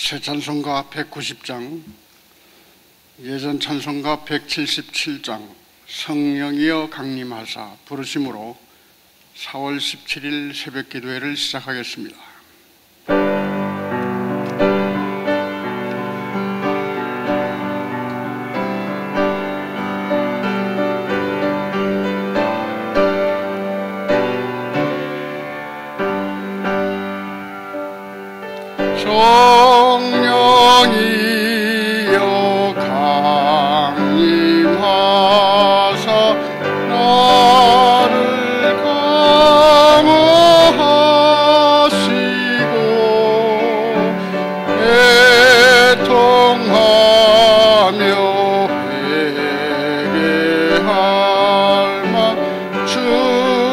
새 찬송가 190장, 예전 찬송가 177장 성령이여 강림하사 부르심으로 4월 17일 새벽기도회를 시작하겠습니다. 성령이여 강림하사 나를 감화하시고 애통하며 회개할 마 충만하게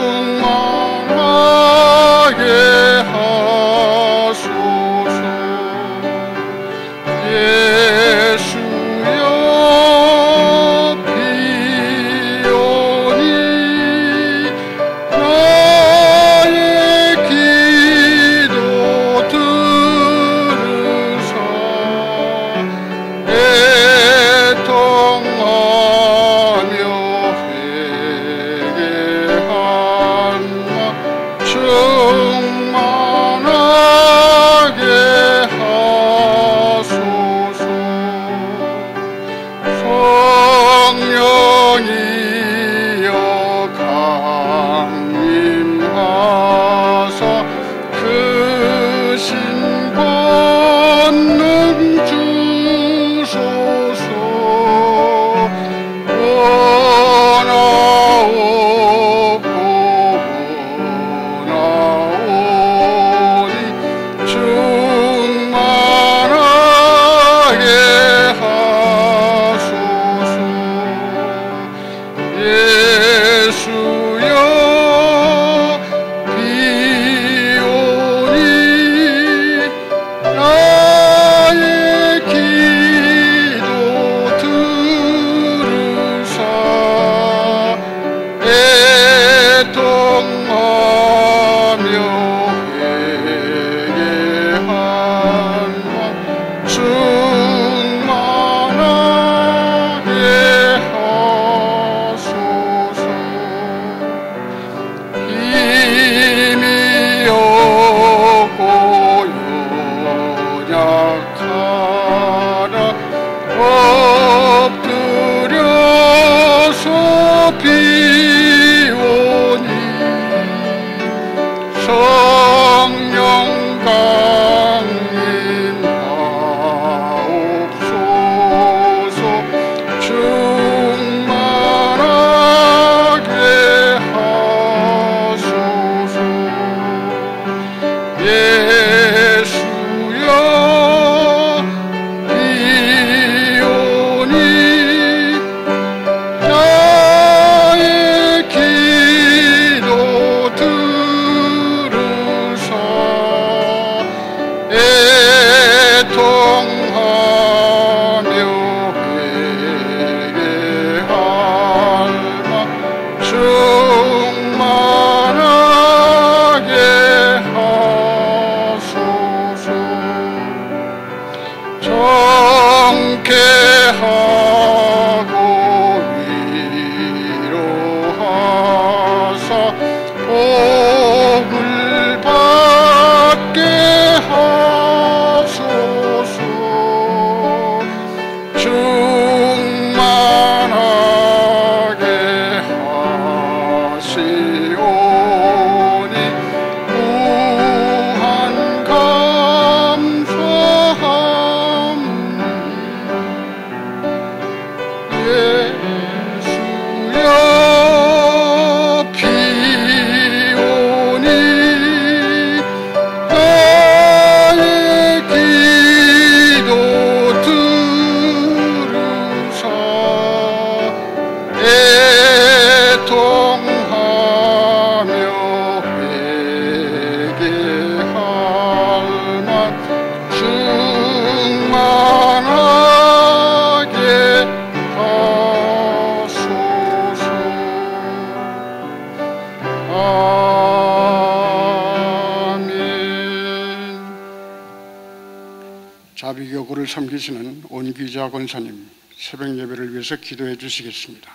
자비교구를 섬기시는 온기자 권사님, 새벽 예배를 위해서 기도해 주시겠습니다.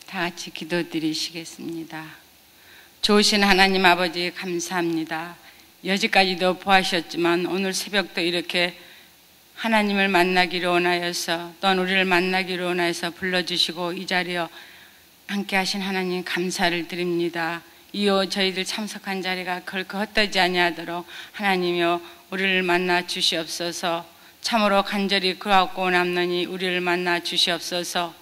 다 같이 기도드리시겠습니다. 좋으신 하나님 아버지 감사합니다. 여지까지도 보하셨지만 오늘 새벽도 이렇게 하나님을 만나기로 원하여서 또한 우리를 만나기로 원하여서 불러주시고 이 자리에 함께 하신 하나님 감사를 드립니다. 이어 저희들 참석한 자리가 결코 헛되지 아니하도록 하나님이여 우리를 만나 주시옵소서. 참으로 간절히 구하고 원함노니 우리를 만나 주시옵소서.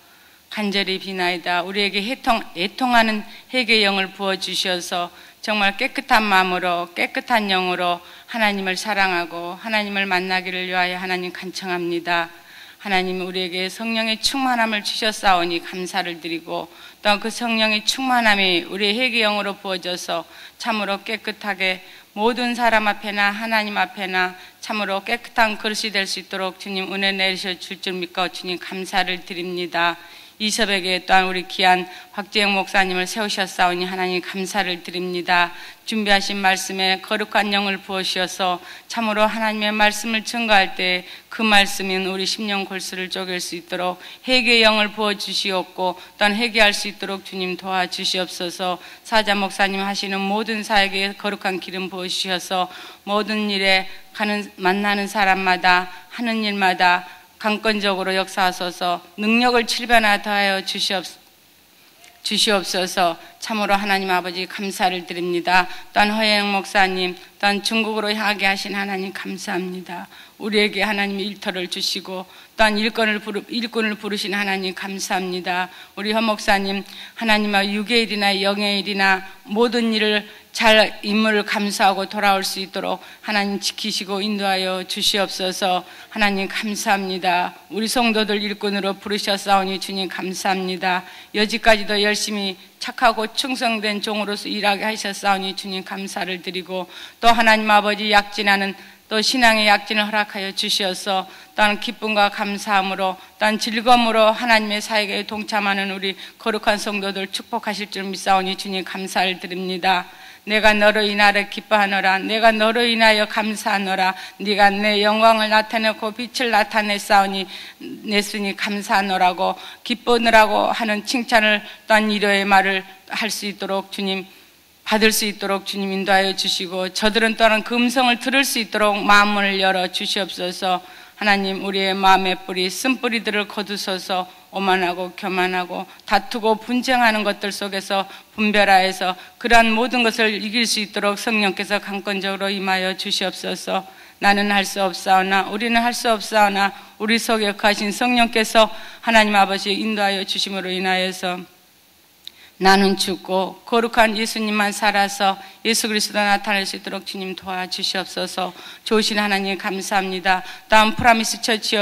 간절히 비나이다. 우리에게 애통하는 회개의 영을 부어주셔서 정말 깨끗한 마음으로 깨끗한 영으로 하나님을 사랑하고 하나님을 만나기를 위하여 하나님 간청합니다. 하나님 우리에게 성령의 충만함을 주셨사오니 감사를 드리고 또 그 성령의 충만함이 우리의 회개의 영으로 부어져서 참으로 깨끗하게 모든 사람 앞에나 하나님 앞에나 참으로 깨끗한 그릇이 될 수 있도록 주님 은혜 내리셔 줄 줄 믿고 주님 감사를 드립니다. 이 새벽에 또한 우리 귀한 박재영 목사님을 세우셨사오니 하나님 감사를 드립니다. 준비하신 말씀에 거룩한 영을 부으셔서 참으로 하나님의 말씀을 증거할 때 그 말씀인 우리 심령 골수를 쪼갤 수 있도록 회개의 영을 부어주시옵고 또한 회개할 수 있도록 주님 도와주시옵소서. 사자 목사님 하시는 모든 사역에 거룩한 기름 부으셔서 모든 일에 만나는 사람마다 하는 일마다 강권적으로 역사하소서. 능력을 7배나 더하여 주시옵소서. 참으로 하나님 아버지 감사를 드립니다. 또한 허영 목사님 또한 중국으로 향하게 하신 하나님 감사합니다. 우리에게 하나님 일터를 주시고 또한 일꾼을 부르신 하나님 감사합니다. 우리 허 목사님 하나님과 육의 일이나 영의 일이나 모든 일을 잘 임무를 감수하고 돌아올 수 있도록 하나님 지키시고 인도하여 주시옵소서. 하나님 감사합니다. 우리 성도들 일꾼으로 부르셨사오니 주님 감사합니다. 여지까지도 열심히 착하고 충성된 종으로서 일하게 하셨사오니 주님 감사를 드리고 또 하나님 아버지 약진하는 또 신앙의 약진을 허락하여 주시어서 또한 기쁨과 감사함으로 또한 즐거움으로 하나님의 사역에 동참하는 우리 거룩한 성도들 축복하실 줄 믿사오니 주님 감사를 드립니다. 내가 너로 인하여 기뻐하노라. 내가 너로 인하여 감사하노라. 네가 내 영광을 나타내고 빛을 나타냈사오니 냈으니 감사하노라고 기뻐하노라고 하는 칭찬을 또한 위로의 말을 할 수 있도록 주님 받을 수 있도록 주님 인도하여 주시고 저들은 또한 그 음성을 들을 수 있도록 마음문을 열어 주시옵소서. 하나님 우리의 마음의 뿌리 쓴뿌리들을 거두소서. 오만하고 교만하고 다투고 분쟁하는 것들 속에서 분별하여서 그러한 모든 것을 이길 수 있도록 성령께서 강권적으로 임하여 주시옵소서. 나는 할 수 없사오나 우리는 할 수 없사오나 우리 속에 거하신 성령께서 하나님 아버지 인도하여 주심으로 인하여서 나는 죽고 거룩한 예수님만 살아서 예수 그리스도 나타낼 수 있도록 주님 도와주시옵소서. 좋으신 하나님 감사합니다. 다음 프라미스 처치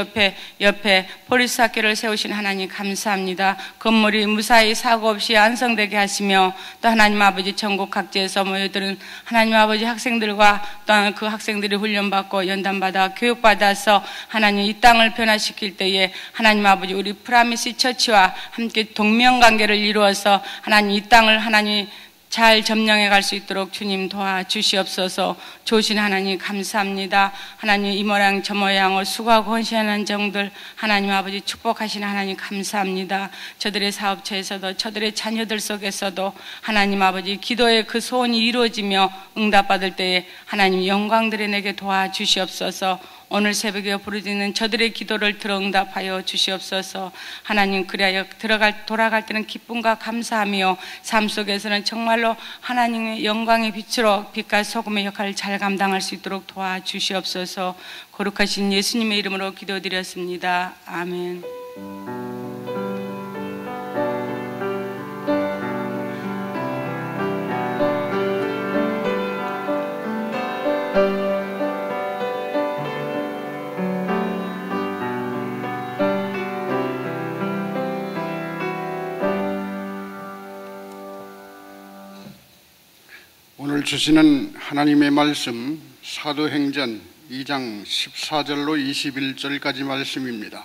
옆에 포리스 학교를 세우신 하나님 감사합니다. 건물이 무사히 사고 없이 완성되게 하시며 또 하나님 아버지 전국 각지에서 모여드는 하나님 아버지 학생들과 또한 그 학생들이 훈련받고 연단받아 교육받아서 하나님 이 땅을 변화시킬 때에 하나님 아버지 우리 프라미스 처치와 함께 동명관계를 이루어서 하나님 이 땅을 하나님 잘 점령해 갈 수 있도록 주님 도와주시옵소서. 좋으신 하나님 감사합니다. 하나님 이 모양 저 모양을 수고하고 헌신하는 정들 하나님 아버지 축복하신 하나님 감사합니다. 저들의 사업처에서도 저들의 자녀들 속에서도 하나님 아버지 기도의 그 소원이 이루어지며 응답받을 때에 하나님 영광들의 내게 도와주시옵소서. 오늘 새벽에 부르짖는 저들의 기도를 들어 응답하여 주시옵소서. 하나님 그리하여 돌아갈 때는 기쁨과 감사하며 삶 속에서는 정말로 하나님의 영광의 빛으로 빛과 소금의 역할을 잘 감당할 수 있도록 도와주시옵소서. 거룩하신 예수님의 이름으로 기도드렸습니다. 아멘. 오늘 주시는 하나님의 말씀 사도행전 2장 14절로 21절까지 말씀입니다.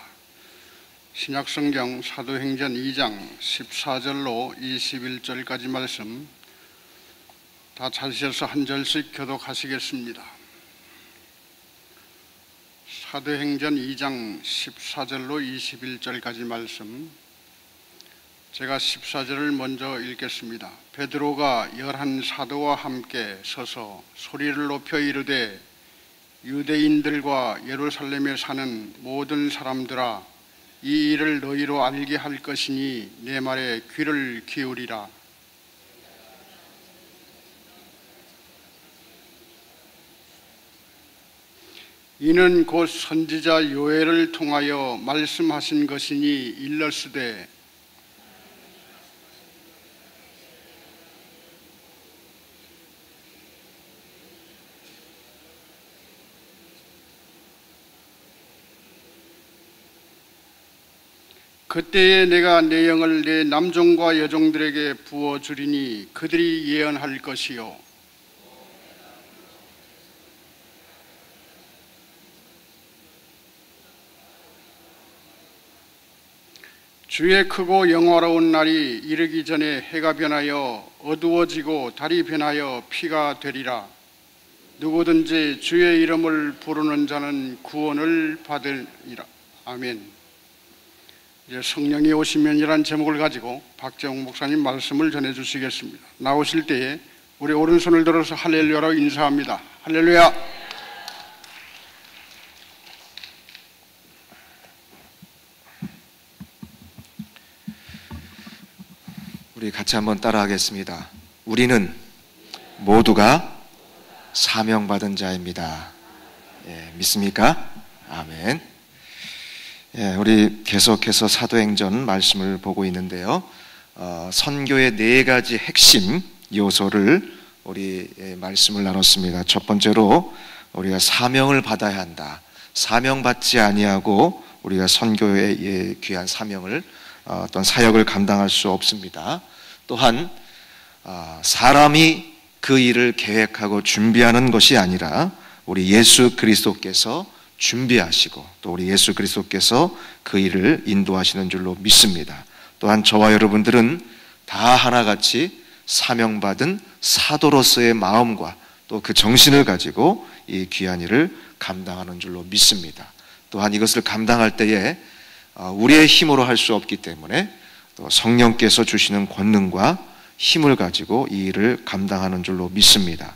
신약성경 사도행전 2장 14절로 21절까지 말씀 다 찾으셔서 한 절씩 교독하시겠습니다. 사도행전 2장 14절로 21절까지 말씀, 제가 14절을 먼저 읽겠습니다. 베드로가 11사도와 함께 서서 소리를 높여 이르되 유대인들과 예루살렘에 사는 모든 사람들아, 이 일을 너희로 알게 할 것이니 내 말에 귀를 기울이라. 이는 곧 선지자 요엘을 통하여 말씀하신 것이니 일렀으되 그때에 내가 내 영을 내 남종과 여종들에게 부어주리니 그들이 예언할 것이요 주의 크고 영화로운 날이 이르기 전에 해가 변하여 어두워지고 달이 변하여 피가 되리라. 누구든지 주의 이름을 부르는 자는 구원을 받으리라. 아멘. 이제 성령이 오시면이라는 제목을 가지고 박재홍 목사님 말씀을 전해주시겠습니다. 나오실 때에 우리 오른손을 들어서 할렐루야로 인사합니다. 할렐루야. 우리 같이 한번 따라하겠습니다. 우리는 모두가 사명받은 자입니다. 믿습니까? 아멘. 우리 계속해서 사도행전 말씀을 보고 있는데요. 선교의 4가지 핵심 요소를 우리 말씀을 나눴습니다. 첫 번째로 우리가 사명을 받아야 한다. 사명받지 아니하고 우리가 선교의 귀한 사명을 어떤 사역을 감당할 수 없습니다. 또한 사람이 그 일을 계획하고 준비하는 것이 아니라 우리 예수 그리스도께서 준비하시고 또 우리 예수 그리스도께서 그 일을 인도하시는 줄로 믿습니다. 또한 저와 여러분들은 다 하나같이 사명받은 사도로서의 마음과 또 그 정신을 가지고 이 귀한 일을 감당하는 줄로 믿습니다. 또한 이것을 감당할 때에 우리의 힘으로 할 수 없기 때문에 또 성령께서 주시는 권능과 힘을 가지고 이 일을 감당하는 줄로 믿습니다.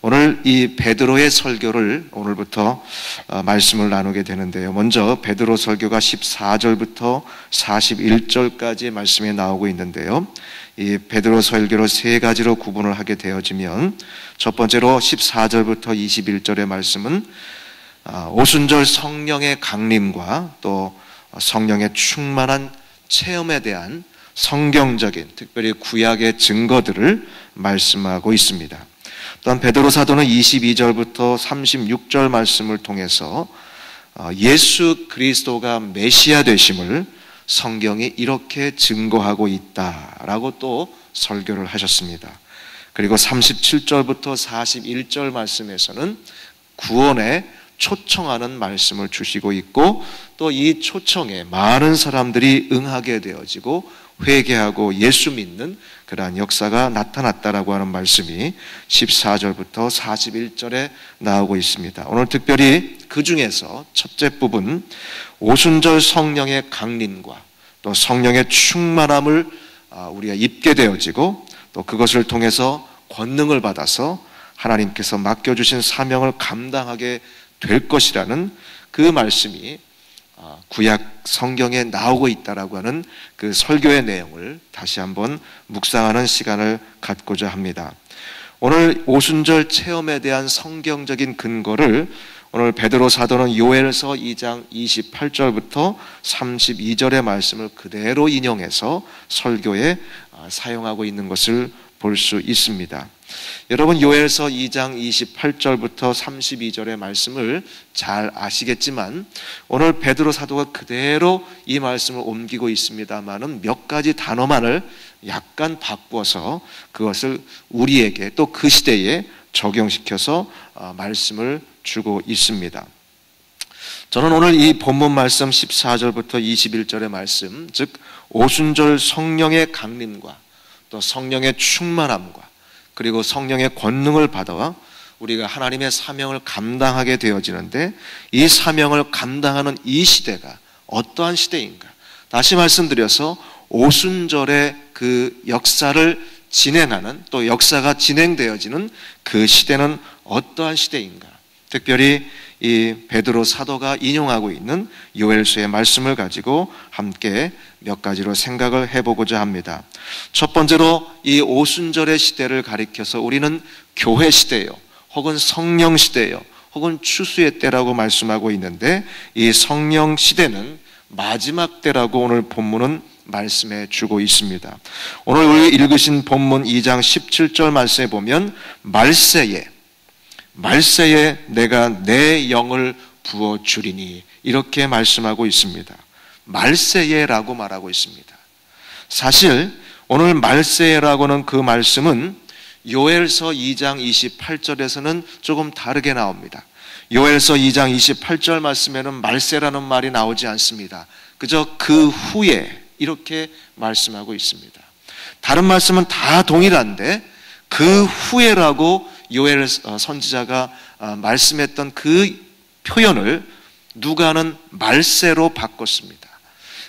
오늘 이 베드로의 설교를 오늘부터 말씀을 나누게 되는데요. 먼저 베드로 설교가 14절부터 41절까지의 말씀이 나오고 있는데요. 이 베드로 설교를 3가지로 구분을 하게 되어지면 첫 번째로 14절부터 21절의 말씀은 오순절 성령의 강림과 또 성령의 충만한 체험에 대한 성경적인 특별히 구약의 증거들을 말씀하고 있습니다. 또한 베드로 사도는 22절부터 36절 말씀을 통해서 예수 그리스도가 메시아 되심을 성경이 이렇게 증거하고 있다라고 또 설교를 하셨습니다. 그리고 37절부터 41절 말씀에서는 구원에 초청하는 말씀을 주시고 있고 또 이 초청에 많은 사람들이 응하게 되어지고 회개하고 예수 믿는 그러한 역사가 나타났다라고 하는 말씀이 14절부터 41절에 나오고 있습니다. 오늘 특별히 그 중에서 첫째 부분 오순절 성령의 강림과 또 성령의 충만함을 우리가 입게 되어지고 또 그것을 통해서 권능을 받아서 하나님께서 맡겨주신 사명을 감당하게 될 것이라는 그 말씀이 구약 성경에 나오고 있다라고 하는 그 설교의 내용을 다시 한번 묵상하는 시간을 갖고자 합니다. 오늘 오순절 체험에 대한 성경적인 근거를 오늘 베드로 사도는 요엘서 2장 28절부터 32절의 말씀을 그대로 인용해서 설교에 사용하고 있는 것을 볼 수 있습니다. 여러분 요엘서 2장 28절부터 32절의 말씀을 잘 아시겠지만 오늘 베드로 사도가 그대로 이 말씀을 옮기고 있습니다만은 몇 가지 단어만을 약간 바꾸어서 그것을 우리에게 또 그 시대에 적용시켜서 말씀을 주고 있습니다. 저는 오늘 이 본문 말씀 14절부터 21절의 말씀, 즉 오순절 성령의 강림과 또 성령의 충만함과 그리고 성령의 권능을 받아 우리가 하나님의 사명을 감당하게 되어지는데, 이 사명을 감당하는 이 시대가 어떠한 시대인가? 다시 말씀드려서 오순절의 그 역사를 진행하는, 또 역사가 진행되어지는 그 시대는 어떠한 시대인가? 특별히 이 베드로 사도가 인용하고 있는 요엘서의 말씀을 가지고 함께 몇 가지로 생각을 해보고자 합니다. 첫 번째로 이 오순절의 시대를 가리켜서 우리는 교회 시대예요, 혹은 성령 시대예요, 혹은 추수의 때라고 말씀하고 있는데, 이 성령 시대는 마지막 때라고 오늘 본문은 말씀해 주고 있습니다. 오늘 우리 읽으신 본문 2장 17절 말씀에 보면 말세에 내가 내 영을 부어주리니 이렇게 말씀하고 있습니다. 말세에라고 말하고 있습니다. 사실 오늘 말세에라고는 그 말씀은 요엘서 2장 28절에서는 조금 다르게 나옵니다. 요엘서 2장 28절 말씀에는 말세라는 말이 나오지 않습니다. 그저 그 후에 이렇게 말씀하고 있습니다. 다른 말씀은 다 동일한데 그 후에라고 요엘 선지자가 말씀했던 그 표현을 누가는 말세로 바꿨습니다.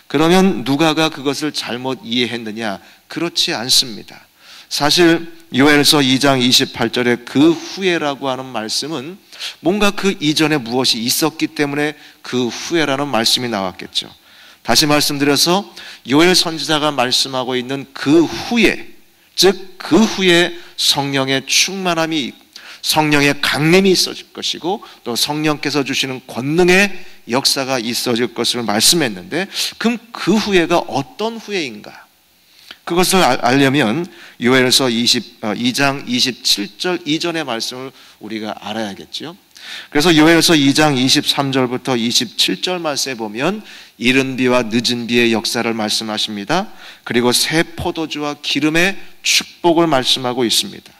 그러면 누가가 그것을 잘못 이해했느냐? 그렇지 않습니다. 사실 요엘서 2장 28절에 그 후에라고 하는 말씀은 뭔가 그 이전에 무엇이 있었기 때문에 그 후에라는 말씀이 나왔겠죠. 다시 말씀드려서 요엘 선지자가 말씀하고 있는 그 후에, 즉 그 후에 성령의 충만함이, 성령의 강림이 있어질 것이고 또 성령께서 주시는 권능의 역사가 있어질 것을 말씀했는데, 그럼 그 후에가 어떤 후에인가? 그것을 알려면 요엘서 2장 27절 이전의 말씀을 우리가 알아야겠죠. 그래서 요엘서 2장 23절부터 27절 말씀에 보면 이른 비와 늦은 비의 역사를 말씀하십니다. 그리고 새 포도주와 기름의 축복을 말씀하고 있습니다.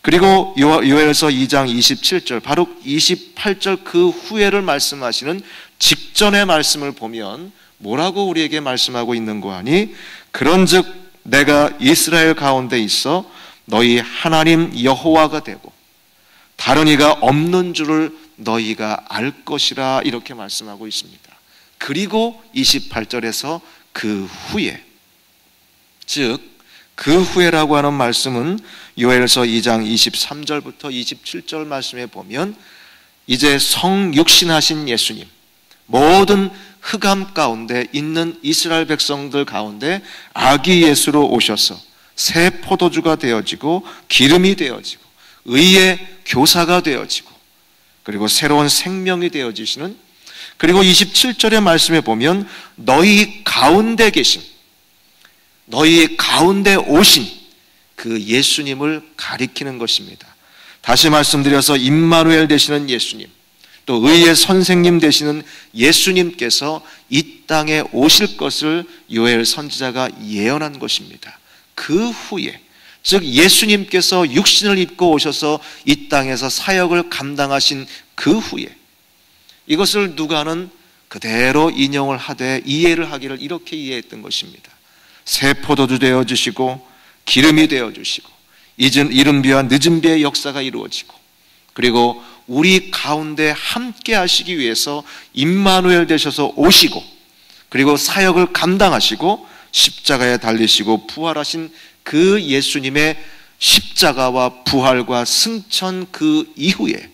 그리고 요엘서 2장 27절, 바로 28절 그 후에를 말씀하시는 직전의 말씀을 보면 뭐라고 우리에게 말씀하고 있는 거 아니? 그런즉 내가 이스라엘 가운데 있어 너희 하나님 여호와가 되고 다른 이가 없는 줄을 너희가 알 것이라, 이렇게 말씀하고 있습니다. 그리고 28절에서 그 후에, 즉 그 후에라고 하는 말씀은 요엘서 2장 23절부터 27절 말씀에 보면 이제 성육신하신 예수님, 모든 흑암 가운데 있는 이스라엘 백성들 가운데 아기 예수로 오셔서 새 포도주가 되어지고 기름이 되어지고 의의 교사가 되어지고 그리고 새로운 생명이 되어지시는, 그리고 27절의 말씀에 보면 너희 가운데 계신, 너희 가운데 오신 그 예수님을 가리키는 것입니다. 다시 말씀드려서 임마누엘 되시는 예수님, 또 의의 선생님 되시는 예수님께서 이 땅에 오실 것을 요엘 선지자가 예언한 것입니다. 그 후에, 즉 예수님께서 육신을 입고 오셔서 이 땅에서 사역을 감당하신 그 후에, 이것을 누가는 그대로 인용을 하되 이해를 하기를 이렇게 이해했던 것입니다. 새 포도주 되어주시고 기름이 되어주시고 이른 비와 늦은 비의 역사가 이루어지고, 그리고 우리 가운데 함께 하시기 위해서 임마누엘 되셔서 오시고, 그리고 사역을 감당하시고 십자가에 달리시고 부활하신 그 예수님의 십자가와 부활과 승천 그 이후에,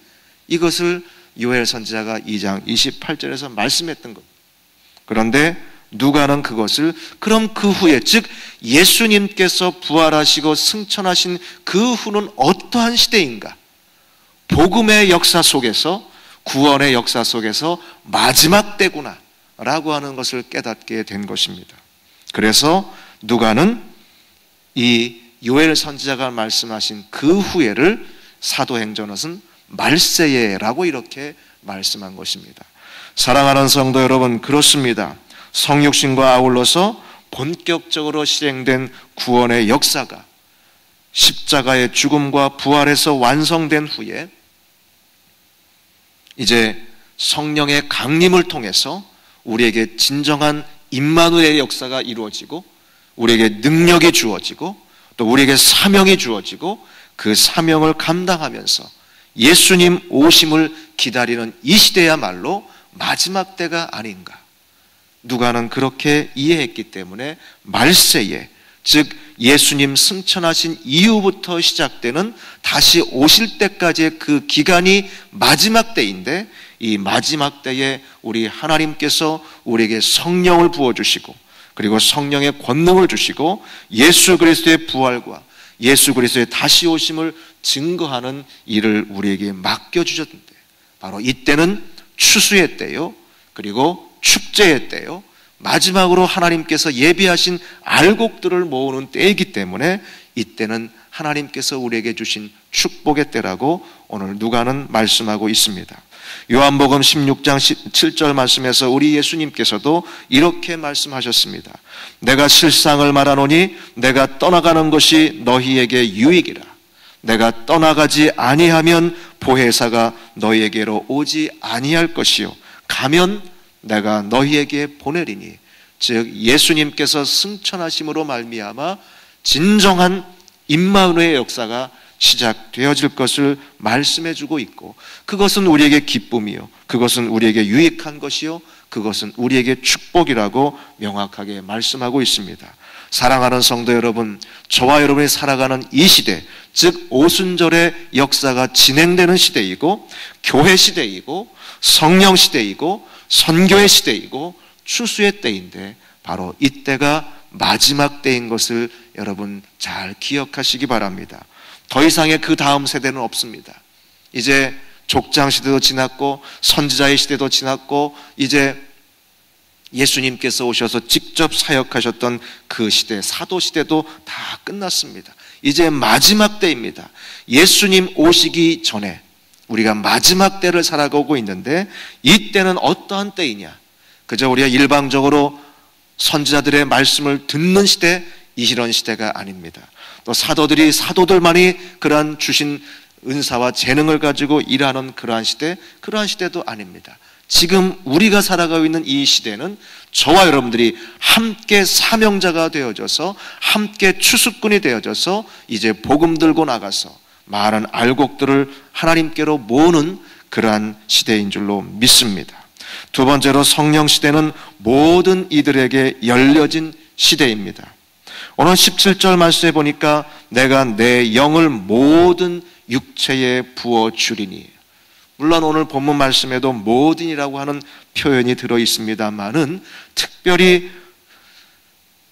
이것을 요엘 선지자가 2장 28절에서 말씀했던 것. 그런데 누가는 그것을 그럼 그 후에, 즉 예수님께서 부활하시고 승천하신 그 후는 어떠한 시대인가? 복음의 역사 속에서, 구원의 역사 속에서 마지막 때구나 라고 하는 것을 깨닫게 된 것입니다. 그래서 누가는 이 요엘 선지자가 말씀하신 그 후에를 사도행전은 말세에라고 이렇게 말씀한 것입니다. 사랑하는 성도 여러분, 그렇습니다. 성육신과 아울러서 본격적으로 시행된 구원의 역사가 십자가의 죽음과 부활에서 완성된 후에 이제 성령의 강림을 통해서 우리에게 진정한 임마누엘의 역사가 이루어지고 우리에게 능력이 주어지고 또 우리에게 사명이 주어지고 그 사명을 감당하면서 예수님 오심을 기다리는 이 시대야말로 마지막 때가 아닌가. 누가는 그렇게 이해했기 때문에 말세에, 즉 예수님 승천하신 이후부터 시작되는 다시 오실 때까지의 그 기간이 마지막 때인데, 이 마지막 때에 우리 하나님께서 우리에게 성령을 부어주시고 그리고 성령의 권능을 주시고 예수 그리스도의 부활과 예수 그리스도의 다시 오심을 증거하는 일을 우리에게 맡겨주셨는데, 바로 이때는 추수의 때요, 그리고 축제의 때요, 마지막으로 하나님께서 예비하신 알곡들을 모으는 때이기 때문에 이때는 하나님께서 우리에게 주신 축복의 때라고 오늘 누가는 말씀하고 있습니다. 요한복음 16장 7절 말씀에서 우리 예수님께서도 이렇게 말씀하셨습니다. 내가 실상을 말하노니 내가 떠나가는 것이 너희에게 유익이라. 내가 떠나가지 아니하면 보혜사가 너희에게로 오지 아니할 것이요 가면 내가 너희에게 보내리니. 즉 예수님께서 승천하심으로 말미암아 진정한 임마누엘의 역사가 시작되어질 것을 말씀해주고 있고, 그것은 우리에게 기쁨이요, 그것은 우리에게 유익한 것이요, 그것은 우리에게 축복이라고 명확하게 말씀하고 있습니다. 사랑하는 성도 여러분, 저와 여러분이 살아가는 이 시대, 즉 오순절의 역사가 진행되는 시대이고 교회 시대이고 성령 시대이고 선교의 시대이고 추수의 때인데, 바로 이때가 마지막 때인 것을 여러분 잘 기억하시기 바랍니다. 더 이상의 그 다음 세대는 없습니다. 이제 족장 시대도 지났고 선지자의 시대도 지났고 이제 예수님께서 오셔서 직접 사역하셨던 그 시대, 사도 시대도 다 끝났습니다. 이제 마지막 때입니다. 예수님 오시기 전에 우리가 마지막 때를 살아가고 있는데, 이 때는 어떠한 때이냐? 그저 우리가 일방적으로 선지자들의 말씀을 듣는 시대, 이런 시대가 아닙니다. 또 사도들이 사도들만이 그러한 주신 은사와 재능을 가지고 일하는 그러한 시대, 그러한 시대도 아닙니다. 지금 우리가 살아가고 있는 이 시대는 저와 여러분들이 함께 사명자가 되어져서 함께 추수꾼이 되어져서 이제 복음 들고 나가서 많은 알곡들을 하나님께로 모으는 그러한 시대인 줄로 믿습니다. 두 번째로 성령 시대는 모든 이들에게 열려진 시대입니다. 오늘 17절 말씀에 보니까 내가 내 영을 모든 육체에 부어주리니, 물론 오늘 본문 말씀에도 모든이라고 하는 표현이 들어 있습니다만은 특별히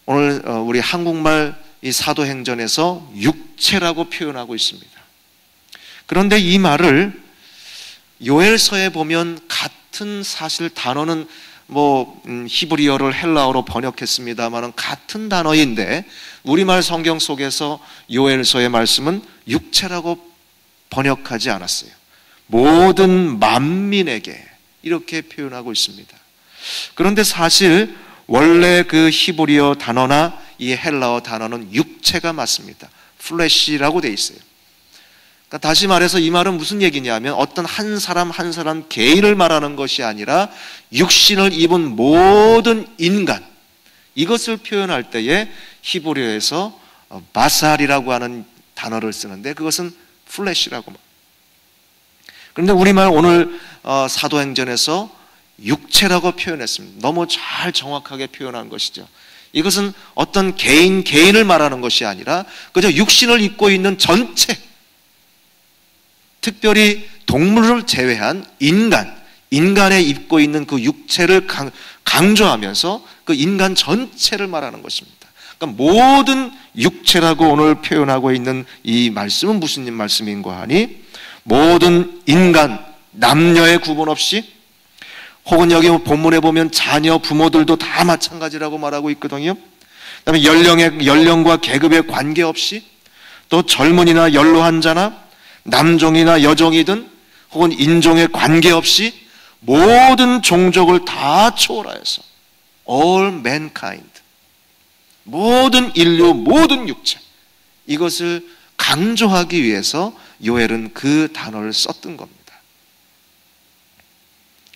오늘 우리 한국말 이 사도행전에서 육체라고 표현하고 있습니다. 그런데 이 말을 요엘서에 보면 같은 사실 단어는 히브리어를 헬라어로 번역했습니다만 같은 단어인데 우리말 성경 속에서 요엘서의 말씀은 육체라고 번역하지 않았어요. 모든 만민에게 이렇게 표현하고 있습니다. 그런데 사실 원래 그 히브리어 단어나 이 헬라어 단어는 육체가 맞습니다. 플래시라고 돼 있어요. 그러니까 다시 말해서 이 말은 무슨 얘기냐면 어떤 한 사람 한 사람 개인을 말하는 것이 아니라 육신을 입은 모든 인간, 이것을 표현할 때에 히브리어에서 바살이라고 하는 단어를 쓰는데 그것은 플래시라고 말합니다. 그런데 우리말 오늘 사도행전에서 육체라고 표현했습니다. 너무 잘 정확하게 표현한 것이죠. 이것은 어떤 개인을 말하는 것이 아니라 그저 육신을 입고 있는 전체, 특별히 동물을 제외한 인간에 입고 있는 그 육체를 강조하면서 그 인간 전체를 말하는 것입니다. 그러니까 모든 육체라고 오늘 표현하고 있는 이 말씀은 무슨 말씀인가 하니, 모든 인간, 남녀의 구분 없이, 혹은 여기 본문에 보면 자녀, 부모들도 다 마찬가지라고 말하고 있거든요. 그다음에 연령과 계급에 관계없이, 또 젊은이나 연로한 자나 남종이나 여종이든 혹은 인종에 관계없이 모든 종족을 다 초월하여서 all mankind, 모든 인류, 모든 육체, 이것을 강조하기 위해서 요엘은 그 단어를 썼던 겁니다.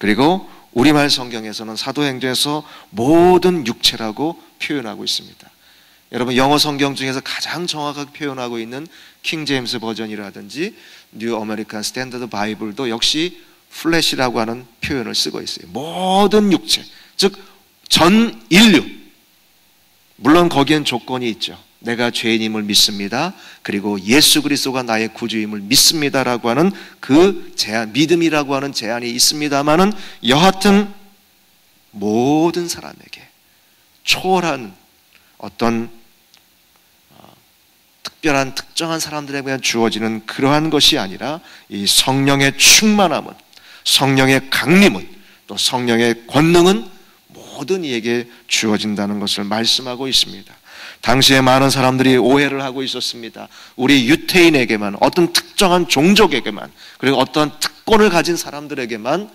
그리고 우리말 성경에서는 사도행전에서 모든 육체라고 표현하고 있습니다. 여러분, 영어 성경 중에서 가장 정확하게 표현하고 있는 킹 제임스 버전이라든지 뉴 아메리칸 스탠더드 바이블도 역시 플래시라고 하는 표현을 쓰고 있어요. 모든 육체, 즉 전 인류. 물론 거기엔 조건이 있죠. 내가 죄인임을 믿습니다. 그리고 예수 그리스도가 나의 구주임을 믿습니다라고 하는 그 제한, 믿음이라고 하는 제한이 있습니다만은 여하튼 모든 사람에게 초월한 어떤 특별한 특정한 사람들에게 주어지는 그러한 것이 아니라 이 성령의 충만함은, 성령의 강림은, 또 성령의 권능은 모든 이에게 주어진다는 것을 말씀하고 있습니다. 당시에 많은 사람들이 오해를 하고 있었습니다. 우리 유태인에게만, 어떤 특정한 종족에게만, 그리고 어떤 특권을 가진 사람들에게만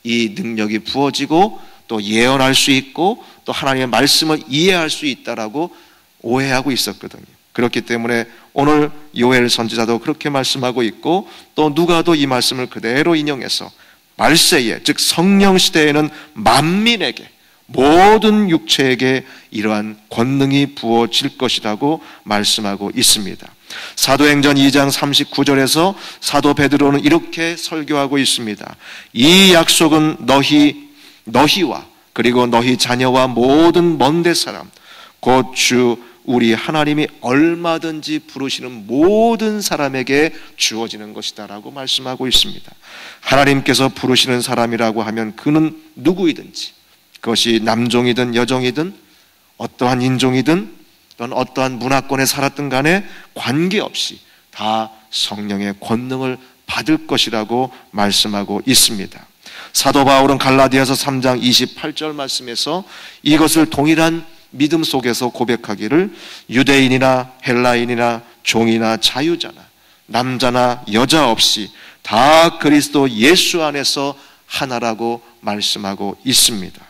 이 능력이 부어지고 또 예언할 수 있고 또 하나님의 말씀을 이해할 수 있다라고 오해하고 있었거든요. 그렇기 때문에 오늘 요엘 선지자도 그렇게 말씀하고 있고, 또 누가도 이 말씀을 그대로 인용해서 말세에, 즉 성령 시대에는 만민에게, 모든 육체에게 이러한 권능이 부어질 것이라고 말씀하고 있습니다. 사도행전 2장 39절에서 사도 베드로는 이렇게 설교하고 있습니다. 이 약속은 너희와 그리고 너희 자녀와 모든 먼데 사람, 곧 주 우리 하나님이 얼마든지 부르시는 모든 사람에게 주어지는 것이다 라고 말씀하고 있습니다. 하나님께서 부르시는 사람이라고 하면 그는 누구이든지, 그것이 남종이든 여종이든 어떠한 인종이든 또는 어떠한 문화권에 살았든 간에 관계없이 다 성령의 권능을 받을 것이라고 말씀하고 있습니다. 사도 바울은 갈라디아서 3장 28절 말씀에서 이것을 동일한 믿음 속에서 고백하기를, 유대인이나 헬라인이나 종이나 자유자나 남자나 여자 없이 다 그리스도 예수 안에서 하나라고 말씀하고 있습니다.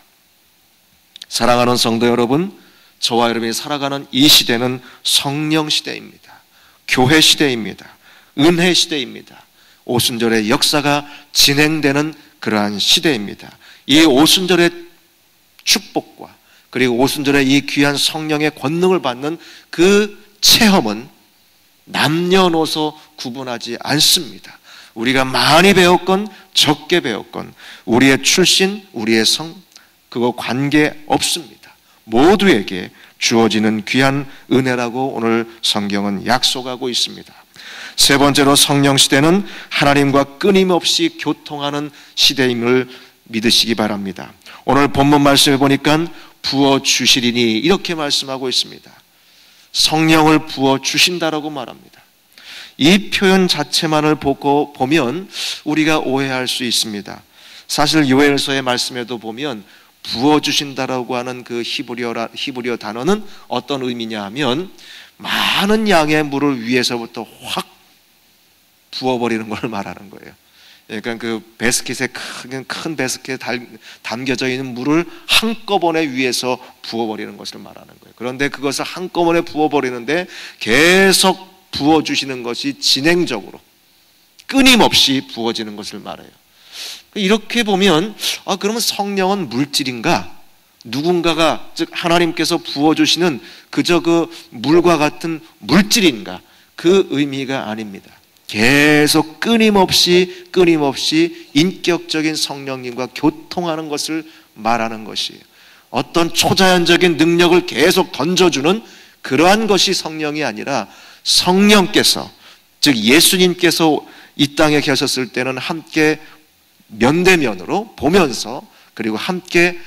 사랑하는 성도 여러분, 저와 여러분이 살아가는 이 시대는 성령 시대입니다. 교회 시대입니다. 은혜 시대입니다. 오순절의 역사가 진행되는 그러한 시대입니다. 이 오순절의 축복과 그리고 오순절의 이 귀한 성령의 권능을 받는 그 체험은 남녀노소 구분하지 않습니다. 우리가 많이 배웠건 적게 배웠건 우리의 출신, 우리의 성, 그거 관계 없습니다. 모두에게 주어지는 귀한 은혜라고 오늘 성경은 약속하고 있습니다. 세 번째로, 성령 시대는 하나님과 끊임없이 교통하는 시대임을 믿으시기 바랍니다. 오늘 본문 말씀을 보니까 부어주시리니 이렇게 말씀하고 있습니다. 성령을 부어주신다라고 말합니다. 이 표현 자체만을 보면 우리가 오해할 수 있습니다. 사실 요엘서의 말씀에도 보면 부어주신다라고 하는 그 히브리어 단어는 어떤 의미냐 하면 많은 양의 물을 위에서부터 확 부어버리는 걸 말하는 거예요. 그러니까 그 베스킷에 큰 베스킷에 담겨져 있는 물을 한꺼번에 위에서 부어버리는 것을 말하는 거예요. 그런데 그것을 한꺼번에 부어버리는데 계속 부어주시는 것이 진행적으로 끊임없이 부어지는 것을 말해요. 이렇게 보면 그러면 성령은 물질인가? 누군가가, 즉 하나님께서 부어주시는 그저 그 물과 같은 물질인가? 그 의미가 아닙니다. 계속 끊임없이 인격적인 성령님과 교통하는 것을 말하는 것이에요. 어떤 초자연적인 능력을 계속 던져주는 그러한 것이 성령이 아니라, 성령께서, 즉 예수님께서 이 땅에 계셨을 때는 함께 면대면으로 보면서 그리고 함께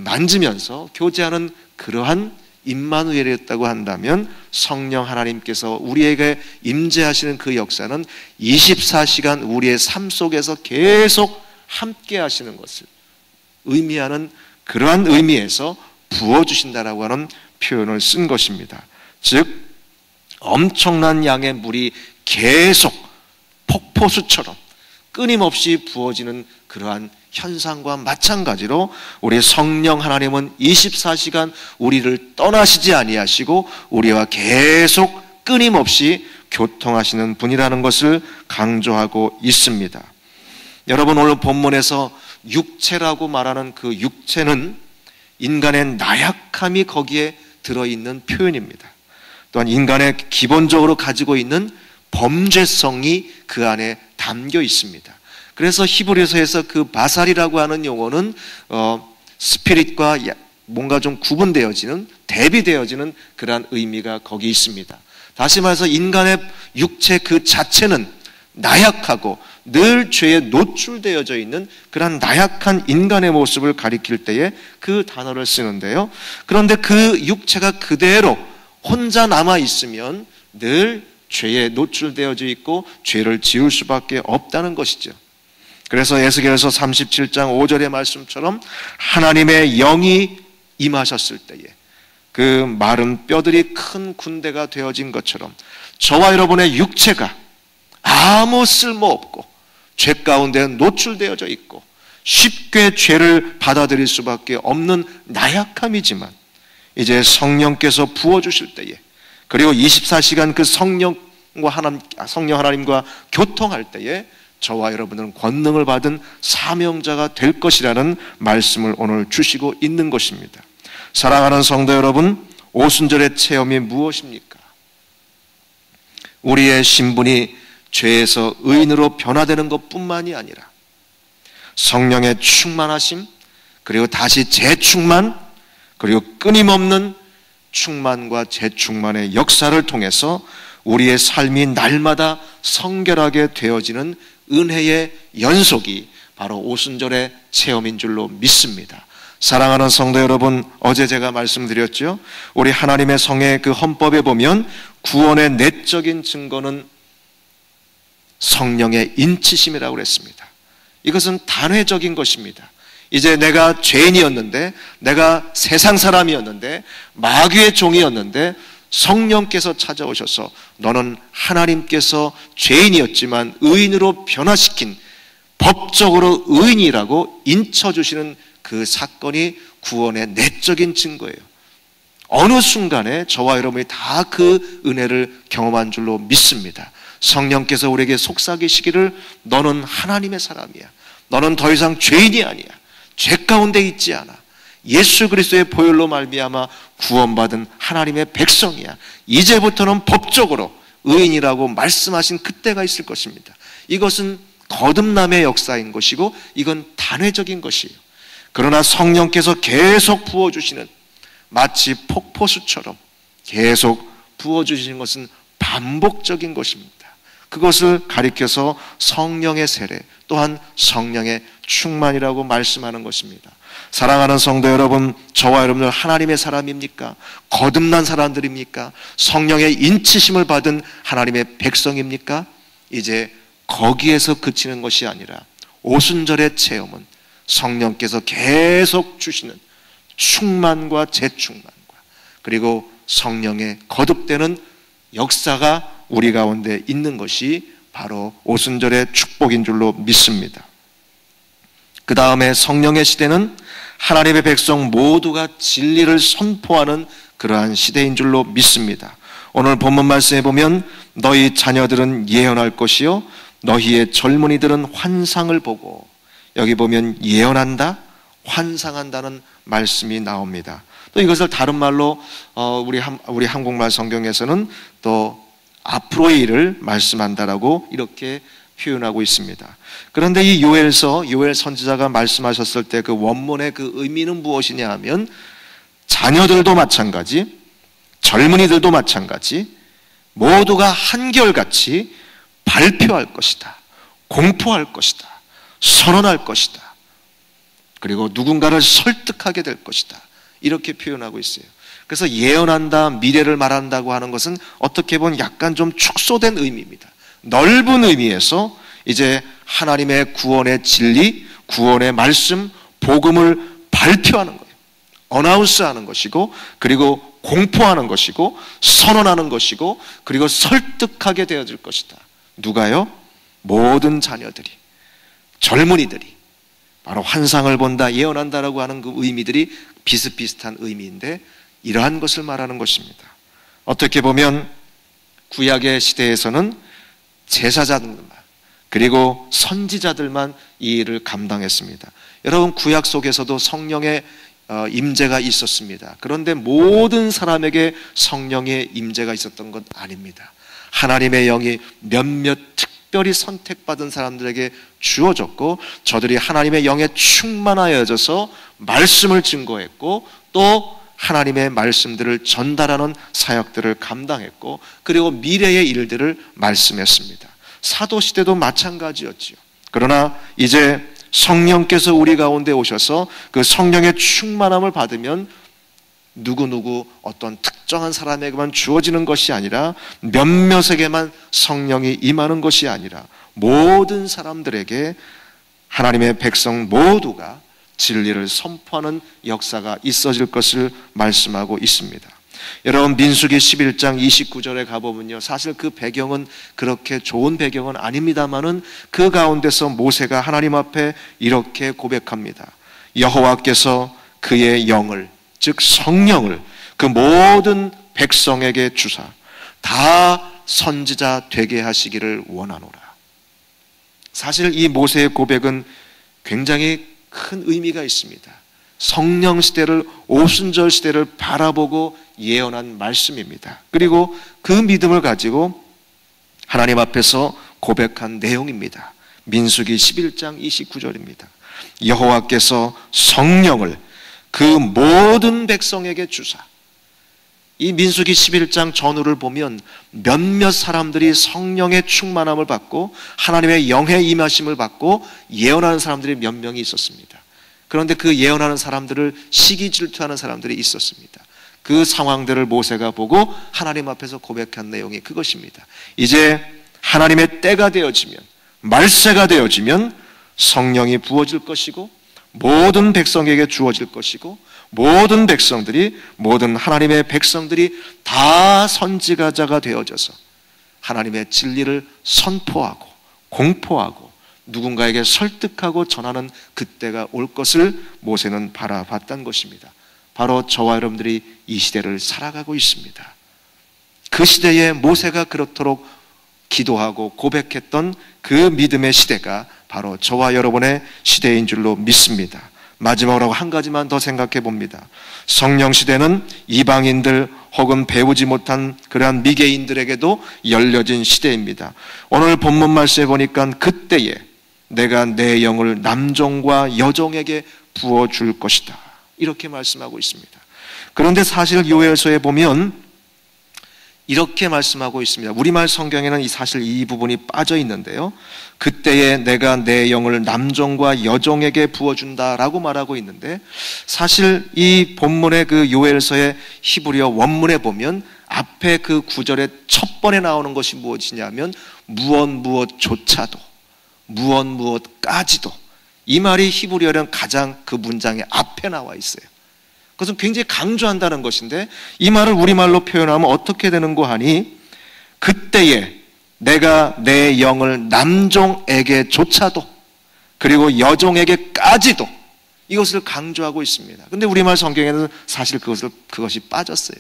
만지면서 교제하는 그러한 임마누엘이었다고 한다면, 성령 하나님께서 우리에게 임재하시는 그 역사는 24시간 우리의 삶 속에서 계속 함께 하시는 것을 의미하는 그러한 의미에서 부어주신다라고 하는 표현을 쓴 것입니다. 즉 엄청난 양의 물이 계속 폭포수처럼 끊임없이 부어지는 그러한 현상과 마찬가지로 우리 성령 하나님은 24시간 우리를 떠나시지 아니하시고 우리와 계속 끊임없이 교통하시는 분이라는 것을 강조하고 있습니다. 여러분, 오늘 본문에서 육체라고 말하는 그 육체는 인간의 나약함이 거기에 들어있는 표현입니다. 또한 인간의 기본적으로 가지고 있는 범죄성이 그 안에 담겨 있습니다. 그래서 히브리서에서 그 바살이라고 하는 용어는 스피릿과 뭔가 좀 구분되어지는, 대비되어지는 그러한 의미가 거기 있습니다. 다시 말해서 인간의 육체 그 자체는 나약하고 늘 죄에 노출되어져 있는 그러한 나약한 인간의 모습을 가리킬 때에 그 단어를 쓰는데요. 그런데 그 육체가 그대로 혼자 남아 있으면 늘 죄에 노출되어져 있고 죄를 지을 수밖에 없다는 것이죠. 그래서 에스겔서 37장 5절의 말씀처럼 하나님의 영이 임하셨을 때에 그 마른 뼈들이 큰 군대가 되어진 것처럼 저와 여러분의 육체가 아무 쓸모없고 죄 가운데 노출되어져 있고 쉽게 죄를 받아들일 수밖에 없는 나약함이지만 이제 성령께서 부어주실 때에, 그리고 24시간 그 성령 하나님과 교통할 때에 저와 여러분은 권능을 받은 사명자가 될 것이라는 말씀을 오늘 주시고 있는 것입니다. 사랑하는 성도 여러분, 오순절의 체험이 무엇입니까? 우리의 신분이 죄에서 의인으로 변화되는 것뿐만이 아니라 성령의 충만하심, 그리고 다시 재충만, 그리고 끊임없는 충만과 재충만의 역사를 통해서 우리의 삶이 날마다 성결하게 되어지는 은혜의 연속이 바로 오순절의 체험인 줄로 믿습니다. 사랑하는 성도 여러분, 어제 제가 말씀드렸죠. 우리 하나님의 성의 그 헌법에 보면 구원의 내적인 증거는 성령의 인치심이라고 그랬습니다. 이것은 단회적인 것입니다. 이제 내가 죄인이었는데, 내가 세상 사람이었는데, 마귀의 종이었는데 성령께서 찾아오셔서 너는 하나님께서 죄인이었지만 의인으로 변화시킨 법적으로 의인이라고 인쳐주시는 그 사건이 구원의 내적인 증거예요. 어느 순간에 저와 여러분이 다 그 은혜를 경험한 줄로 믿습니다. 성령께서 우리에게 속삭이시기를 너는 하나님의 사람이야. 너는 더 이상 죄인이 아니야. 죄 가운데 있지 않아. 예수 그리스도의 보혈로 말미암아 구원받은 하나님의 백성이야. 이제부터는 법적으로 의인이라고 말씀하신 그때가 있을 것입니다. 이것은 거듭남의 역사인 것이고 이건 단회적인 것이에요. 그러나 성령께서 계속 부어주시는, 마치 폭포수처럼 계속 부어주시는 것은 반복적인 것입니다. 그것을 가리켜서 성령의 세례, 또한 성령의 충만이라고 말씀하는 것입니다. 사랑하는 성도 여러분, 저와 여러분들 하나님의 사람입니까? 거듭난 사람들입니까? 성령의 인치심을 받은 하나님의 백성입니까? 이제 거기에서 그치는 것이 아니라 오순절의 체험은 성령께서 계속 주시는 충만과 재충만과 그리고 성령의 거듭되는 역사가 우리 가운데 있는 것이 바로 오순절의 축복인 줄로 믿습니다. 그 다음에 성령의 시대는 하나님의 백성 모두가 진리를 선포하는 그러한 시대인 줄로 믿습니다. 오늘 본문 말씀에 보면 너희 자녀들은 예언할 것이요 너희의 젊은이들은 환상을 보고, 여기 보면 예언한다, 환상한다는 말씀이 나옵니다. 또 이것을 다른 말로 우리 한국말 성경에서는 또 앞으로의 일을 말씀한다라고 이렇게 표현하고 있습니다. 그런데 이 요엘 선지자가 말씀하셨을 때 그 원문의 그 의미는 무엇이냐 하면 자녀들도 마찬가지, 젊은이들도 마찬가지 모두가 한결같이 발표할 것이다, 공포할 것이다, 선언할 것이다, 그리고 누군가를 설득하게 될 것이다, 이렇게 표현하고 있어요. 그래서 예언한다, 미래를 말한다고 하는 것은 어떻게 보면 약간 좀 축소된 의미입니다. 넓은 의미에서 이제 하나님의 구원의 진리, 구원의 말씀, 복음을 발표하는 거예요. 어나운스하는 것이고, 그리고 공포하는 것이고, 선언하는 것이고, 그리고 설득하게 되어질 것이다. 누가요? 모든 자녀들이, 젊은이들이 바로 환상을 본다, 예언한다라고 하는 그 의미들이 비슷비슷한 의미인데 이러한 것을 말하는 것입니다. 어떻게 보면 구약의 시대에서는 제사장들만, 그리고 선지자들만 이 일을 감당했습니다. 여러분, 구약 속에서도 성령의 임재가 있었습니다. 그런데 모든 사람에게 성령의 임재가 있었던 건 아닙니다. 하나님의 영이 몇몇 특별히 선택받은 사람들에게 주어졌고, 저들이 하나님의 영에 충만하여져서 말씀을 증거했고, 또 하나님의 말씀들을 전달하는 사역들을 감당했고, 그리고 미래의 일들을 말씀했습니다. 사도시대도 마찬가지였지요. 그러나 이제 성령께서 우리 가운데 오셔서 그 성령의 충만함을 받으면 누구누구 어떤 특정한 사람에게만 주어지는 것이 아니라, 몇몇에게만 성령이 임하는 것이 아니라 모든 사람들에게 하나님의 백성 모두가 진리를 선포하는 역사가 있어질 것을 말씀하고 있습니다. 여러분, 민수기 11장 29절에 가보면요, 사실 그 배경은 그렇게 좋은 배경은 아닙니다만은 그 가운데서 모세가 하나님 앞에 이렇게 고백합니다. 여호와께서 그의 영을, 즉 성령을 그 모든 백성에게 주사 다 선지자 되게 하시기를 원하노라. 사실 이 모세의 고백은 굉장히 큰 의미가 있습니다. 성령 시대를, 오순절 시대를 바라보고 예언한 말씀입니다. 그리고 그 믿음을 가지고 하나님 앞에서 고백한 내용입니다. 민수기 11장 29절입니다. 여호와께서 성령을 그 모든 백성에게 주사. 이 민수기 11장 전후를 보면 몇몇 사람들이 성령의 충만함을 받고 하나님의 영의 임하심을 받고 예언하는 사람들이 몇 명이 있었습니다. 그런데 그 예언하는 사람들을 시기 질투하는 사람들이 있었습니다. 그 상황들을 모세가 보고 하나님 앞에서 고백한 내용이 그것입니다. 이제 하나님의 때가 되어지면, 말세가 되어지면 성령이 부어질 것이고 모든 백성에게 주어질 것이고, 모든 백성들이, 모든 하나님의 백성들이 다 선지자가 되어져서 하나님의 진리를 선포하고 공포하고 누군가에게 설득하고 전하는 그때가 올 것을 모세는 바라봤던 것입니다. 바로 저와 여러분들이 이 시대를 살아가고 있습니다. 그 시대에 모세가 그렇도록 기도하고 고백했던 그 믿음의 시대가 바로 저와 여러분의 시대인 줄로 믿습니다. 마지막으로 한 가지만 더 생각해 봅니다. 성령 시대는 이방인들 혹은 배우지 못한 그러한 미개인들에게도 열려진 시대입니다. 오늘 본문 말씀에 보니까 그때에 내가 내 영을 남종과 여종에게 부어줄 것이다, 이렇게 말씀하고 있습니다. 그런데 사실 요엘서에 보면 이렇게 말씀하고 있습니다. 우리말 성경에는 사실 이 부분이 빠져 있는데요, 그때에 내가 내 영을 남종과 여종에게 부어준다라고 말하고 있는데, 사실 이 본문의 그 요엘서의 히브리어 원문에 보면 앞에 그 구절에 첫 번에 나오는 것이 무엇이냐면 무엇조차도, 무엇까지도, 이 말이 히브리어는 가장 그 문장의 앞에 나와 있어요. 그것은 굉장히 강조한다는 것인데, 이 말을 우리말로 표현하면 어떻게 되는고 하니, 그때에 내가 내 영을 남종에게조차도 그리고 여종에게까지도, 이것을 강조하고 있습니다. 근데 우리말 성경에는 사실 그것이 빠졌어요.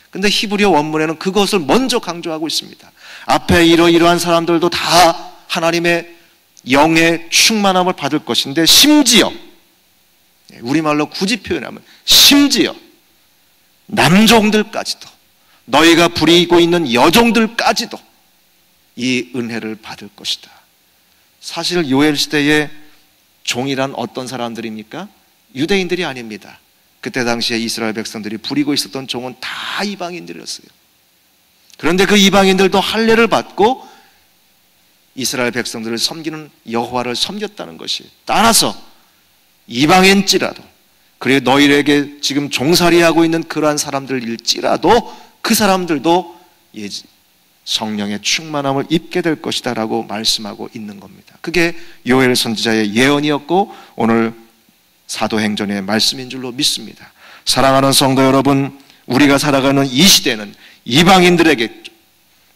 근데 히브리어 원문에는 그것을 먼저 강조하고 있습니다. 앞에 이러이러한 사람들도 다 하나님의 영의 충만함을 받을 것인데, 심지어 우리말로 굳이 표현하면 심지어 남종들까지도, 너희가 부리고 있는 여종들까지도 이 은혜를 받을 것이다. 사실 요엘 시대의 종이란 어떤 사람들입니까? 유대인들이 아닙니다. 그때 당시에 이스라엘 백성들이 부리고 있었던 종은 다 이방인들이었어요. 그런데 그 이방인들도 할례를 받고 이스라엘 백성들을 섬기는 여호와를 섬겼다는 것이, 따라서 이방인일지라도, 그리고 너희에게 지금 종살이하고 있는 그러한 사람들일지라도 그 사람들도 성령의 충만함을 입게 될 것이다 라고 말씀하고 있는 겁니다. 그게 요엘 선지자의 예언이었고 오늘 사도행전의 말씀인 줄로 믿습니다. 사랑하는 성도 여러분, 우리가 살아가는 이 시대는 이방인들에게,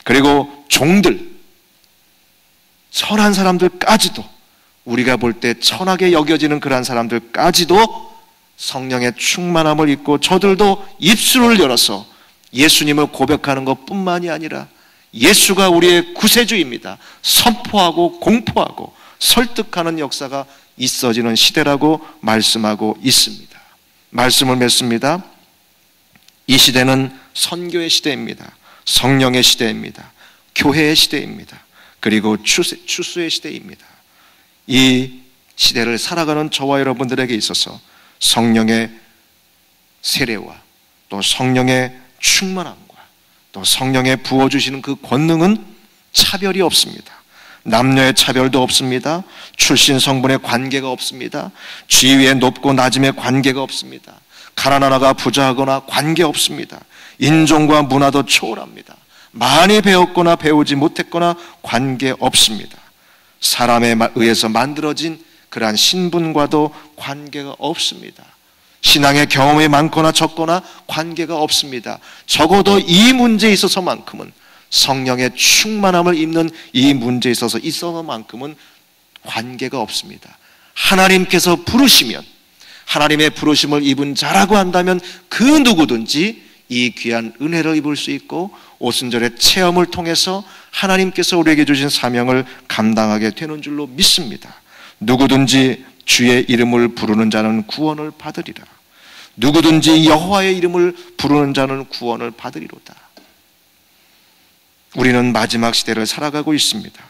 그리고 종들, 선한 사람들까지도, 우리가 볼 때 천하게 여겨지는 그러한 사람들까지도 성령의 충만함을 입고 저들도 입술을 열어서 예수님을 고백하는 것뿐만이 아니라 예수가 우리의 구세주입니다. 선포하고 공포하고 설득하는 역사가 있어지는 시대라고 말씀하고 있습니다. 말씀을 맺습니다. 이 시대는 선교의 시대입니다. 성령의 시대입니다. 교회의 시대입니다. 그리고 추수의 시대입니다. 이 시대를 살아가는 저와 여러분들에게 있어서 성령의 세례와 또 성령의 충만함과 또 성령의 부어주시는 그 권능은 차별이 없습니다. 남녀의 차별도 없습니다. 출신 성분의 관계가 없습니다. 지위의 높고 낮음의 관계가 없습니다. 가난하거나 부자하거나 관계 없습니다. 인종과 문화도 초월합니다. 많이 배웠거나 배우지 못했거나 관계 없습니다. 사람에 의해서 만들어진 그러한 신분과도 관계가 없습니다. 신앙의 경험이 많거나 적거나 관계가 없습니다. 적어도 이 문제에 있어서만큼은, 성령의 충만함을 입는 이 문제에 있어서만큼은 관계가 없습니다. 하나님께서 부르시면, 하나님의 부르심을 입은 자라고 한다면 그 누구든지 이 귀한 은혜를 입을 수 있고 오순절의 체험을 통해서 하나님께서 우리에게 주신 사명을 감당하게 되는 줄로 믿습니다. 누구든지 주의 이름을 부르는 자는 구원을 받으리라. 누구든지 여호와의 이름을 부르는 자는 구원을 받으리로다. 우리는 마지막 시대를 살아가고 있습니다.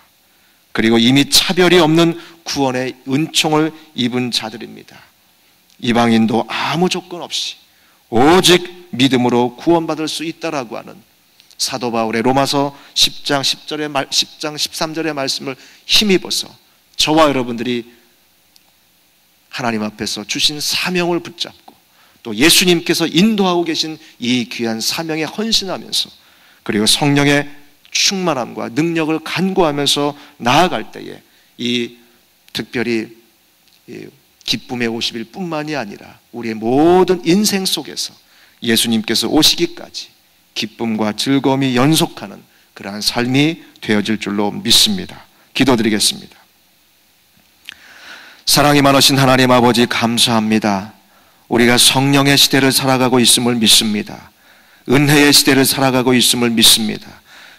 그리고 이미 차별이 없는 구원의 은총을 입은 자들입니다. 이방인도 아무 조건 없이 오직 믿음으로 구원받을 수 있다라고 하는 사도 바울의 로마서 10장 13절의 말씀을 힘입어서 저와 여러분들이 하나님 앞에서 주신 사명을 붙잡고 또 예수님께서 인도하고 계신 이 귀한 사명에 헌신하면서 그리고 성령의 충만함과 능력을 간구하면서 나아갈 때에 이 특별히 기쁨의 50일 뿐만이 아니라 우리의 모든 인생 속에서 예수님께서 오시기까지 기쁨과 즐거움이 연속하는 그러한 삶이 되어질 줄로 믿습니다. 기도드리겠습니다. 사랑이 많으신 하나님 아버지, 감사합니다. 우리가 성령의 시대를 살아가고 있음을 믿습니다. 은혜의 시대를 살아가고 있음을 믿습니다.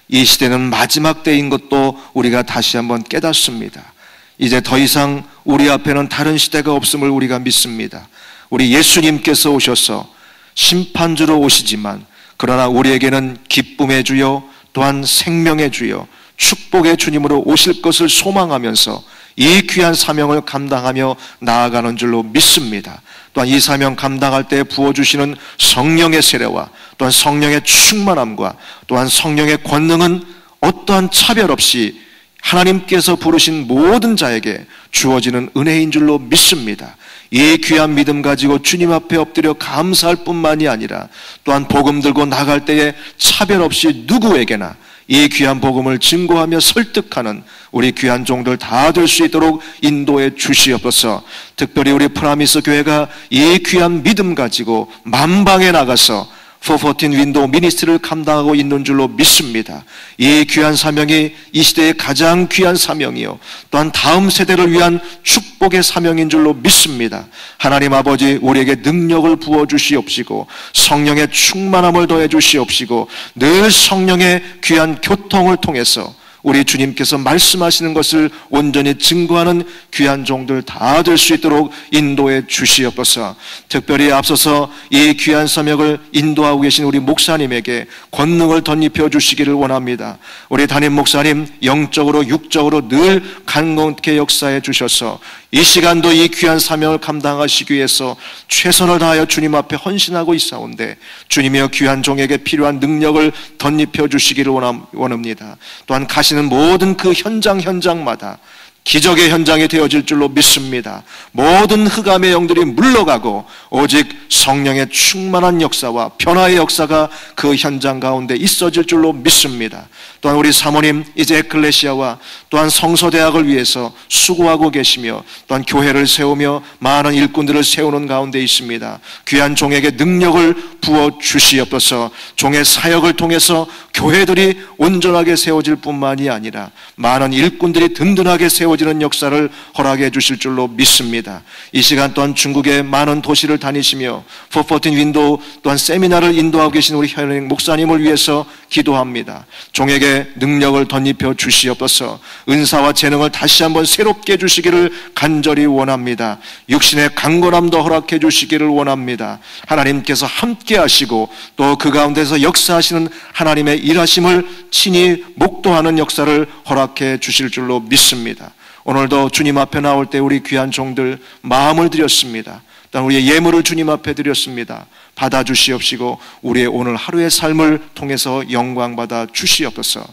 이 시대는 마지막 때인 것도 우리가 다시 한번 깨닫습니다. 이제 더 이상 우리 앞에는 다른 시대가 없음을 우리가 믿습니다. 우리 예수님께서 오셔서 심판주로 오시지만 그러나 우리에게는 기쁨의 주요 또한 생명의 주요 축복의 주님으로 오실 것을 소망하면서 이 귀한 사명을 감당하며 나아가는 줄로 믿습니다. 또한 이 사명 감당할 때 부어주시는 성령의 세례와 또한 성령의 충만함과 또한 성령의 권능은 어떠한 차별 없이 하나님께서 부르신 모든 자에게 주어지는 은혜인 줄로 믿습니다. 이 귀한 믿음 가지고 주님 앞에 엎드려 감사할 뿐만이 아니라 또한 복음 들고 나갈 때에 차별 없이 누구에게나 이 귀한 복음을 증거하며 설득하는 우리 귀한 종들 다 될 수 있도록 인도해 주시옵소서. 특별히 우리 프라미스 교회가 이 귀한 믿음 가지고 만방에 나가서 414 윈도우 미니스트리를 감당하고 있는 줄로 믿습니다. 이 귀한 사명이 이 시대의 가장 귀한 사명이요 또한 다음 세대를 위한 축복의 사명인 줄로 믿습니다. 하나님 아버지, 우리에게 능력을 부어주시옵시고 성령의 충만함을 더해 주시옵시고 늘 성령의 귀한 교통을 통해서 우리 주님께서 말씀하시는 것을 온전히 증거하는 귀한 종들 다 될 수 있도록 인도해 주시옵소서. 특별히 앞서서 이 귀한 사명을 인도하고 계신 우리 목사님에게 권능을 덧입혀 주시기를 원합니다. 우리 담임 목사님 영적으로 육적으로 늘 강건케 역사해 주셔서 이 시간도 이 귀한 사명을 감당하시기 위해서 최선을 다하여 주님 앞에 헌신하고 있사온데 주님이여 귀한 종에게 필요한 능력을 덧입혀 주시기를 원합니다. 또한 가시는 모든 그 현장마다 기적의 현장이 되어질 줄로 믿습니다. 모든 흑암의 영들이 물러가고 오직 성령의 충만한 역사와 변화의 역사가 그 현장 가운데 있어질 줄로 믿습니다. 또한 우리 사모님 이제 에클레시아와 또한 성서대학을 위해서 수고하고 계시며 또한 교회를 세우며 많은 일꾼들을 세우는 가운데 있습니다. 귀한 종에게 능력을 부어 주시옵소서. 종의 사역을 통해서 교회들이 온전하게 세워질 뿐만이 아니라 많은 일꾼들이 든든하게 세워 세워지는 역사를 허락해 주실 줄로 믿습니다. 이 시간 또한 중국의 많은 도시를 다니시며 414 윈도우 또한 세미나를 인도하고 계신 우리 현행 목사님을 위해서 기도합니다. 종에게 능력을 덧입혀 주시옵소서. 은사와 재능을 다시 한번 새롭게 주시기를 간절히 원합니다. 육신의 강건함도 허락해 주시기를 원합니다. 하나님께서 함께 하시고 또 그 가운데서 역사하시는 하나님의 일하심을 친히 목도하는 역사를 허락해 주실 줄로 믿습니다. 오늘도 주님 앞에 나올 때 우리 귀한 종들 마음을 드렸습니다. 또한 우리의 예물을 주님 앞에 드렸습니다. 받아주시옵시고 우리의 오늘 하루의 삶을 통해서 영광받아 주시옵소서.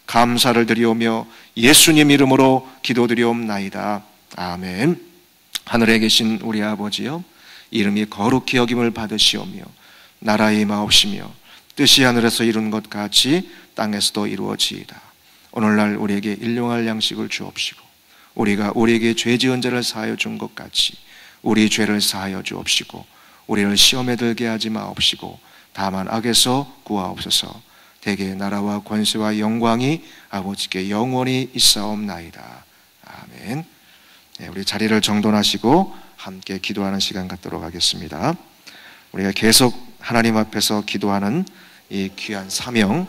감사를 드리오며 예수님 이름으로 기도드리옵나이다. 아멘. 하늘에 계신 우리 아버지여, 이름이 거룩히 여김을 받으시오며 나라의 임하옵시며 뜻이 하늘에서 이룬 것 같이 땅에서도 이루어지이다. 오늘날 우리에게 일용할 양식을 주옵시고 우리가 우리에게 죄 지은 자를 사하여 준 것 같이 우리 죄를 사하여 주옵시고 우리를 시험에 들게 하지 마옵시고 다만 악에서 구하옵소서. 대개 나라와 권세와 영광이 아버지께 영원히 있사옵나이다. 아멘. 네, 우리 자리를 정돈하시고 함께 기도하는 시간 갖도록 하겠습니다. 우리가 계속 하나님 앞에서 기도하는 이 귀한 사명,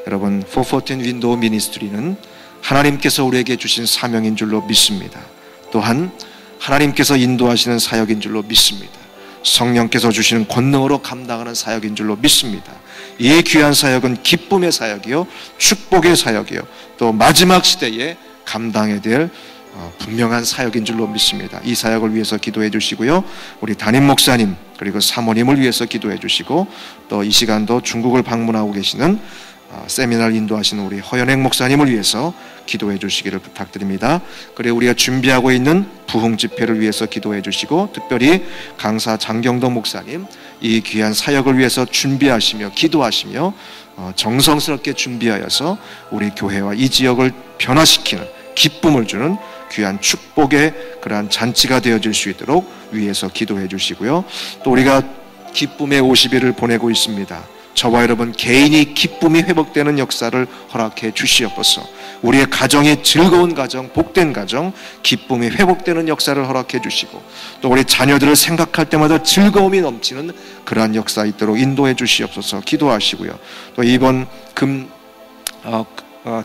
여러분 414 윈도우 미니스트리는 하나님께서 우리에게 주신 사명인 줄로 믿습니다. 또한 하나님께서 인도하시는 사역인 줄로 믿습니다. 성령께서 주시는 권능으로 감당하는 사역인 줄로 믿습니다. 이 귀한 사역은 기쁨의 사역이요, 축복의 사역이요, 또 마지막 시대에 감당해야 될 분명한 사역인 줄로 믿습니다. 이 사역을 위해서 기도해 주시고요, 우리 담임 목사님 그리고 사모님을 위해서 기도해 주시고, 또 이 시간도 중국을 방문하고 계시는 세미나를 인도하시는 우리 허연행 목사님을 위해서 기도해 주시기를 부탁드립니다. 그리고 우리가 준비하고 있는 부흥 집회를 위해서 기도해 주시고, 특별히 강사 장경동 목사님 이 귀한 사역을 위해서 준비하시며 기도하시며 정성스럽게 준비하여서 우리 교회와 이 지역을 변화시키는 기쁨을 주는 귀한 축복의 그러한 잔치가 되어질 수 있도록 위해서 기도해 주시고요. 또 우리가 기쁨의 50일을 보내고 있습니다. 저와 여러분 개인이 기쁨이 회복되는 역사를 허락해 주시옵소서. 우리의 가정이 즐거운 가정, 복된 가정, 기쁨이 회복되는 역사를 허락해 주시고, 또 우리 자녀들을 생각할 때마다 즐거움이 넘치는 그러한 역사 있도록 인도해 주시옵소서. 기도하시고요. 또 이번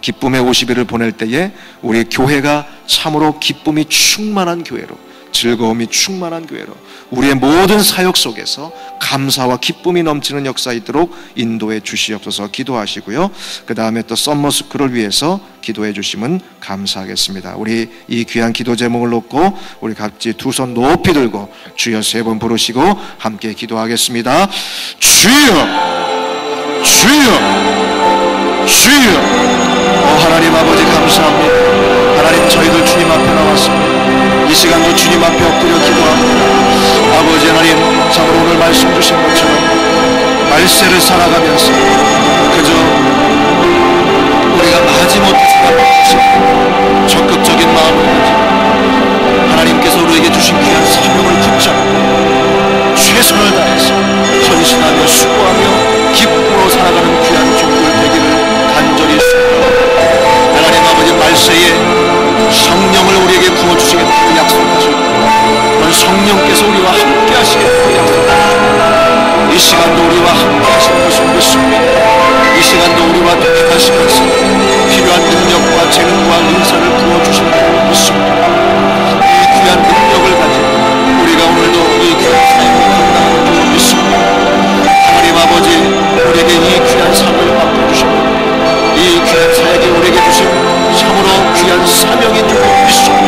기쁨의 50일을 보낼 때에 우리 교회가 참으로 기쁨이 충만한 교회로, 즐거움이 충만한 교회로 우리의 모든 사역 속에서 감사와 기쁨이 넘치는 역사 있도록 인도해 주시옵소서. 기도하시고요. 그 다음에 또 썸머스쿨을 위해서 기도해 주시면 감사하겠습니다. 우리 이 귀한 기도 제목을 놓고 우리 각지 두 손 높이 들고 주여 3번 부르시고 함께 기도하겠습니다. 주여, 주여, 주여. 하나님 아버지 감사합니다. 하나님 저희들 주님 앞에 나왔습니다. 이 시간도 주님 앞에 엎드려 기도합니다. 아버지 하나님, 참으로 오늘 말씀 주신 것처럼 말세를 살아가면서 그저 우리가 마지못해서 적극적인 마음을 가지고 하나님께서 우리에게 주신 귀한 사명을 붙잡고 최선을 다해서 헌신하며 수고하며 기쁨으로 살아가는 귀한 종들 되기를 간절히 소원합니다. 하나님 아버지, 말세에 성령을 우리에게 부어주시겠다고 약속하셨고, 그런 성령께서 우리와 함께 하시겠다고 약속하셨고, 이 시간도 우리와 함께 하시는 것을 믿습니다. 이 시간도 우리와 함께 하시면서 필요한 능력과 재능과 은사를 부어주시는 것을 믿습니다. 이 귀한 능력을 가지고 우리가 오늘도 이 귀한 사역을 감당하는 줄로 믿습니다. 하나님 아버지, 우리에게 이 귀한 사명을 맡겨주시고 이 귀한 사역이 우리에게 주신 참으로 귀한 사명인 줄로 믿습니다.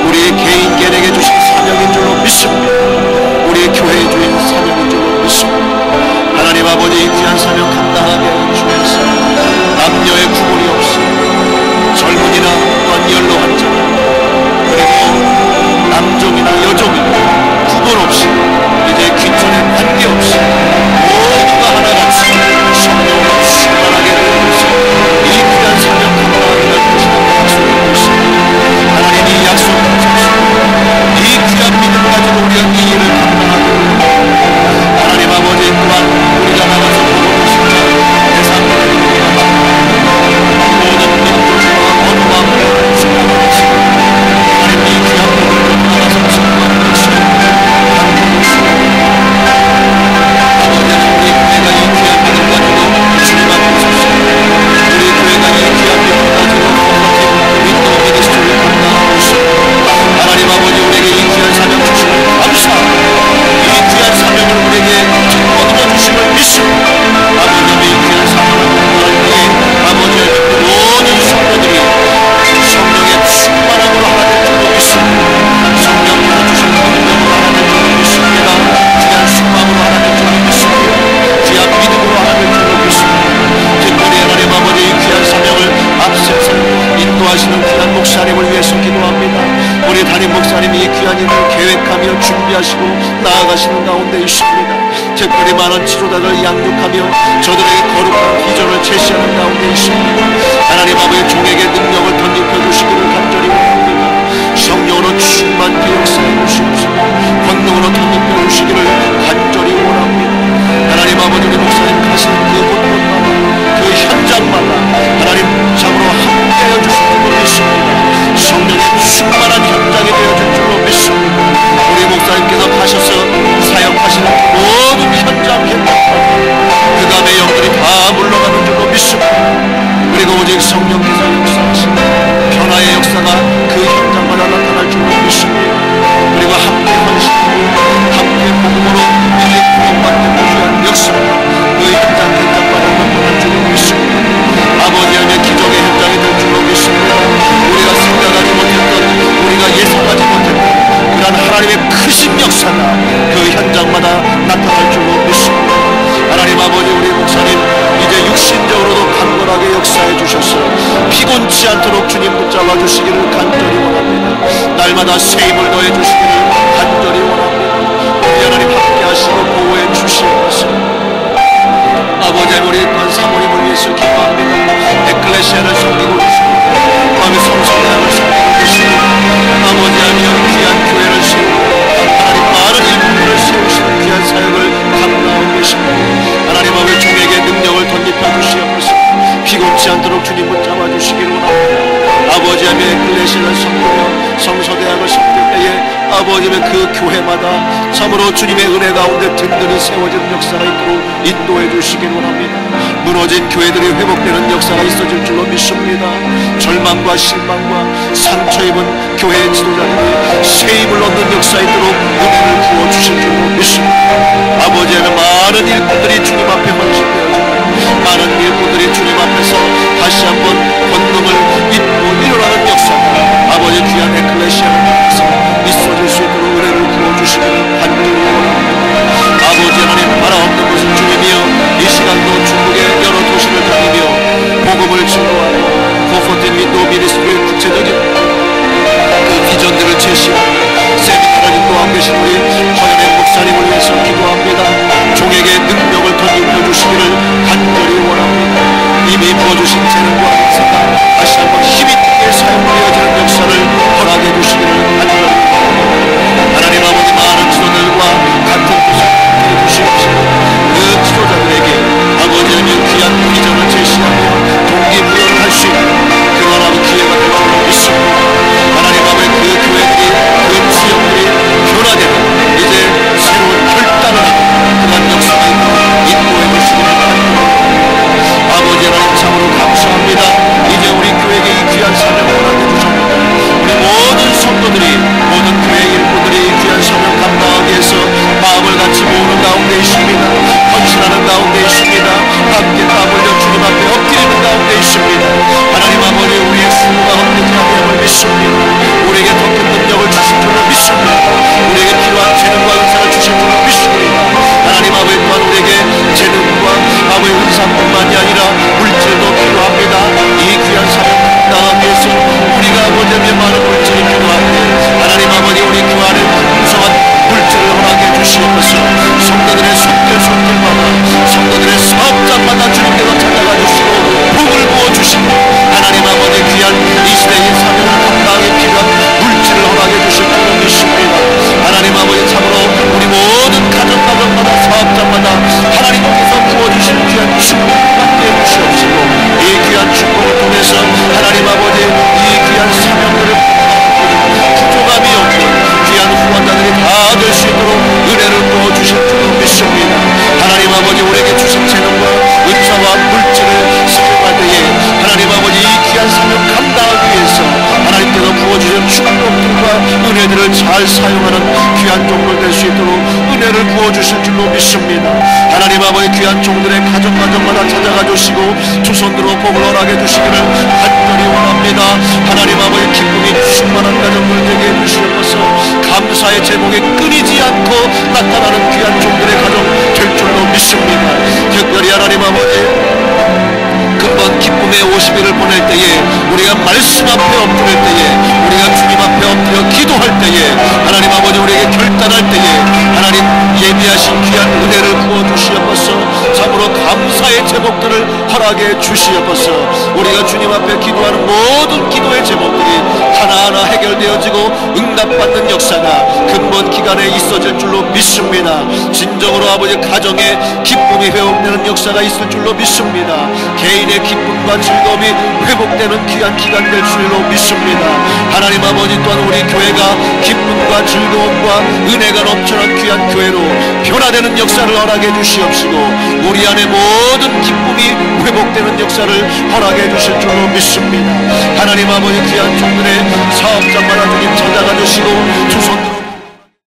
우리의 개인 개인에게 주신 사명인 줄로 믿습니다. 우리의 교회에 주신 사명인 줄로 믿습니다. 하나님 아버지, 이 귀한 사명 감당하게 해주면서 남녀의 구분이 없이 젊은이나 또한 연로한 자, 그리고 남종이나 여종이나 구분 없이 이제 귀천에 관계없이 모두가 하나같이 성령으로 충만하게 되면서 이 귀한 사명 감당하기를 약속하고 있습니다. 하나님, 이 약속 이 귀한 믿음 가지고 우리가 이 일을 감당하고 있습니다. 하나님 아버지, 또한 우리가 나가서 목사님을 위해서 기도합니다. 우리 담임 목사님이 이 귀한 일을 계획하며 준비하시고 나아가시는 가운데 있습니다. 특별히 많은 지도자를 양육하며 저들에게 거룩한 비전을 제시하는 가운데 있습니다. 하나님 아버지 종에게 능력을 덧입혀 주시기를 간절히 원합니다. 성령으로 충만케 역사해 주시옵시고 권능으로 덧입혀 주시기를 간절히 원합니다. 하나님 아버지 우리 목사님 가시는 그 곳곳마다 그 현장마다 하나님 참으로 함께하여 주실 줄로 믿습니다. 성령의 충만한 현장이 되어줄 줄로 믿습니다. 우리 목사님께서 가셔서 사역하시는 모든 현장마다 그 다음에 영들이 다 물러가는 줄로 믿습니다. 그리고 오직 성령께서 역사하시는 변화의 역사가 그 현장마다 나타날 줄로 믿습니다. 그리고 함께 헌신하고 함께 복음으로 인류 구원받는 귀한 역사가 그 현장마다 나타날 줄로 믿습니다. 아버지 하나님의 기적의 현장이 될 줄로 믿습니다. 우리가 생각하지 못했던, 우리가 예상하지 못했던 그러한 하나님의 크신 역사가 그 현장마다 나타날 줄로 믿습니다. 하나님 아버지 우리 목사님 이제 육신적으로도 강건하게 역사해 주셔서 피곤치 않도록 주님 붙잡아 주시기를 간절히 원합니다. 날마다 새 힘을 더해 주시기를 간절히 원합니다. 우리 하나님 함께 하시고 보호해 주시옵소서. 아버지 우리 또한 사모님을 위해서 기도합니다. 에클레시아를 섬기고 계십니다. 마음의 성성대학을 섬기고 계십니다. 아버지 하나님 귀한 교회를 세우고 하나님 많은 일꾼들을 세우시는 귀한 사역을 감당하고 계십니다. 하나님 아버지 종에게 능력을 덧입혀 주시옵소서. 피곤치 않도록 주님 붙잡아 주시기를 원합니다. 아버지 하나님 에클레시아를 섬기며 성서대학을 섬길 때에 아버지의 그 교회마다 참으로 주님의 은혜 가운데 든든히 세워지는 역사가 있도록 인도해 주시기를 원합니다. 무너진 교회들이 회복되는 역사가 있어질 줄로 믿습니다. 절망과 실망과 상처 입은 교회의 지도자들이 새 힘을 얻는 역사 있도록 은혜를 부어주실 줄로 믿습니다. 아버지에는 많은 일꾼들이 주님 앞에 헌신되어집니다. 많은 일꾼들이 주님 앞에서 다시 한번 권능을 입고 일어나는 역사가 아버지 귀한 에클레시아를 통해서 있어질 수 있도록 은혜를 부어주시기를 간절히 원합니다. 아버지 하나님 바라옵는 것은 주님이여 이 시간도 중국의 여러 도시를 다니며 복음을 증거하며 고포텐 윈도우 미니스트리의 구체적인 그 비전들을 제시하며 세미나를 인도하고 계신 우리 허연의 목사님을 위해서 기도합니다. 종에게 능력을 덧입혀 주시기를 간절히 원합니다. 이미 부어주신 재능과 역사가 다시 한번 힘이 있게 사용되어지는 역사를 허락해 주시기를 간절히 원합니다. 하나님 아버지 많은 지도들과 같은 뜻을 함께 해주시옵시고 그 지도자들에게 아버지 하나님 귀한 비전을 제시하며 동기부여를 할 수 있는 그러한 기회가 될 줄로 믿습니다. 하나님 아버지 그 교회들이 그 지역들이 변화되는 이제 새로운 결단을 하는 그러한 역사가 인도해 주시기를 바랍니다. 아버지 하나님 참으로 감사합니다. 이제 우리 교회에게 이 귀한 사명을 허락해 주셨습니다. 우리 모든 성도들이 모든 교회 일꾼들이 이 귀한 사명 감당하기 위해서 마음을 같이 모으는 가운데 있습니다. 헌신하는 가운데 있습니다. 함께 땀 흘려 주님 앞에 엎드리는 가운데 있습니다. 하나님 아버지 우리의 수고가 헛되지 않게 함을 믿습니다. 우리에게 더 큰 능력을 주실 줄로 믿습니다. 우리에게 필요한 재능과 은사를 주실 줄로 믿습니다. 하나님 아버지 또한 우리에게 재능과 아버지 은사뿐만이 아니라 물질도 필요합니다. 이 귀한 사명 감당하기 위해서 우리가 아버지의 많은 물질이 필요한데 하나님 아버지 우리 그 안에 풍성한 물질을 허락해 주시옵소서. 성도들의 손길마다 성도들의 사업장마다 주님께서 찾아가 주시고 복을 부어주시고 하나님 아버지 귀한 이 시대의 사명을 감당하기 필요한 물질을 허락해 주실 줄로 믿습니다. 하나님 아버지 참으로 우리 모든 가정마다 사업장마다 하나님께서 부어주시는 귀한 축복 받게 해주시옵시고 이 귀한 축복을 통해서 하나님 아버지 이 귀한 사명들을 부족함이 없는 귀한 후원자들이 다 될 수 있도록 은혜를 부어주실 줄로 믿습니다. 하나님 아버지 우리에게 주신 재능과 은사와 물질을 사용할 때에 하나님 아버지 이 귀한 사명 감당하기 위해서 하나님께서 부어주신 축복들과 은혜들을 잘 사용하는 귀한 종들 될 수 있도록 은혜를 부어주실 줄로 믿습니다. 하나님 아버지 귀한 종들의 가정마다 찾아가 주시고 조선으로 복을 허락해 주시기를 간절히 원합니다. 하나님 아버지 기쁨이 충만한 가정들 되게 해주시옵소서. 감사의 제목이 끊이지 않고 나타나는 귀한 종들의 가정 될 줄로 믿습니다. 특별히 하나님 아버지 금번 기쁨의 50일을 보낼 때에 우리가 우리가 말씀 앞에 엎드릴 때에, 우리가 주님 앞에 엎드려 기도할 때에, 하나님 아버지 우리에게 결단할 때에 하나님 예비하신 귀한 은혜를 부어주시옵소서. 참으로 감사의 제목들을 허락해 주시옵소서. 우리가 주님 앞에 기도하는 모든 기도의 제목들이 하나하나 해결되어지고 응답받는 역사가 근본 기간에 있어질 줄로 믿습니다. 진정으로 아버지 가정에 기쁨이 회복되는 역사가 있을 줄로 믿습니다. 개인의 기쁨과 즐거움이 회복되는 귀한 기간 될 줄로 믿습니다. 하나님 아버지 또한 우리 교회가 기쁨과 즐거움과 은혜가 넘쳐난 귀한 교회로 변화되는 역사를 허락해 주시옵시고, 우리 안에 모든 기쁨이 회복되는 역사를 허락해 주실 줄로 믿습니다. 하나님 아버지 귀한 종들의 사업장마다 주님 찾아가 주시고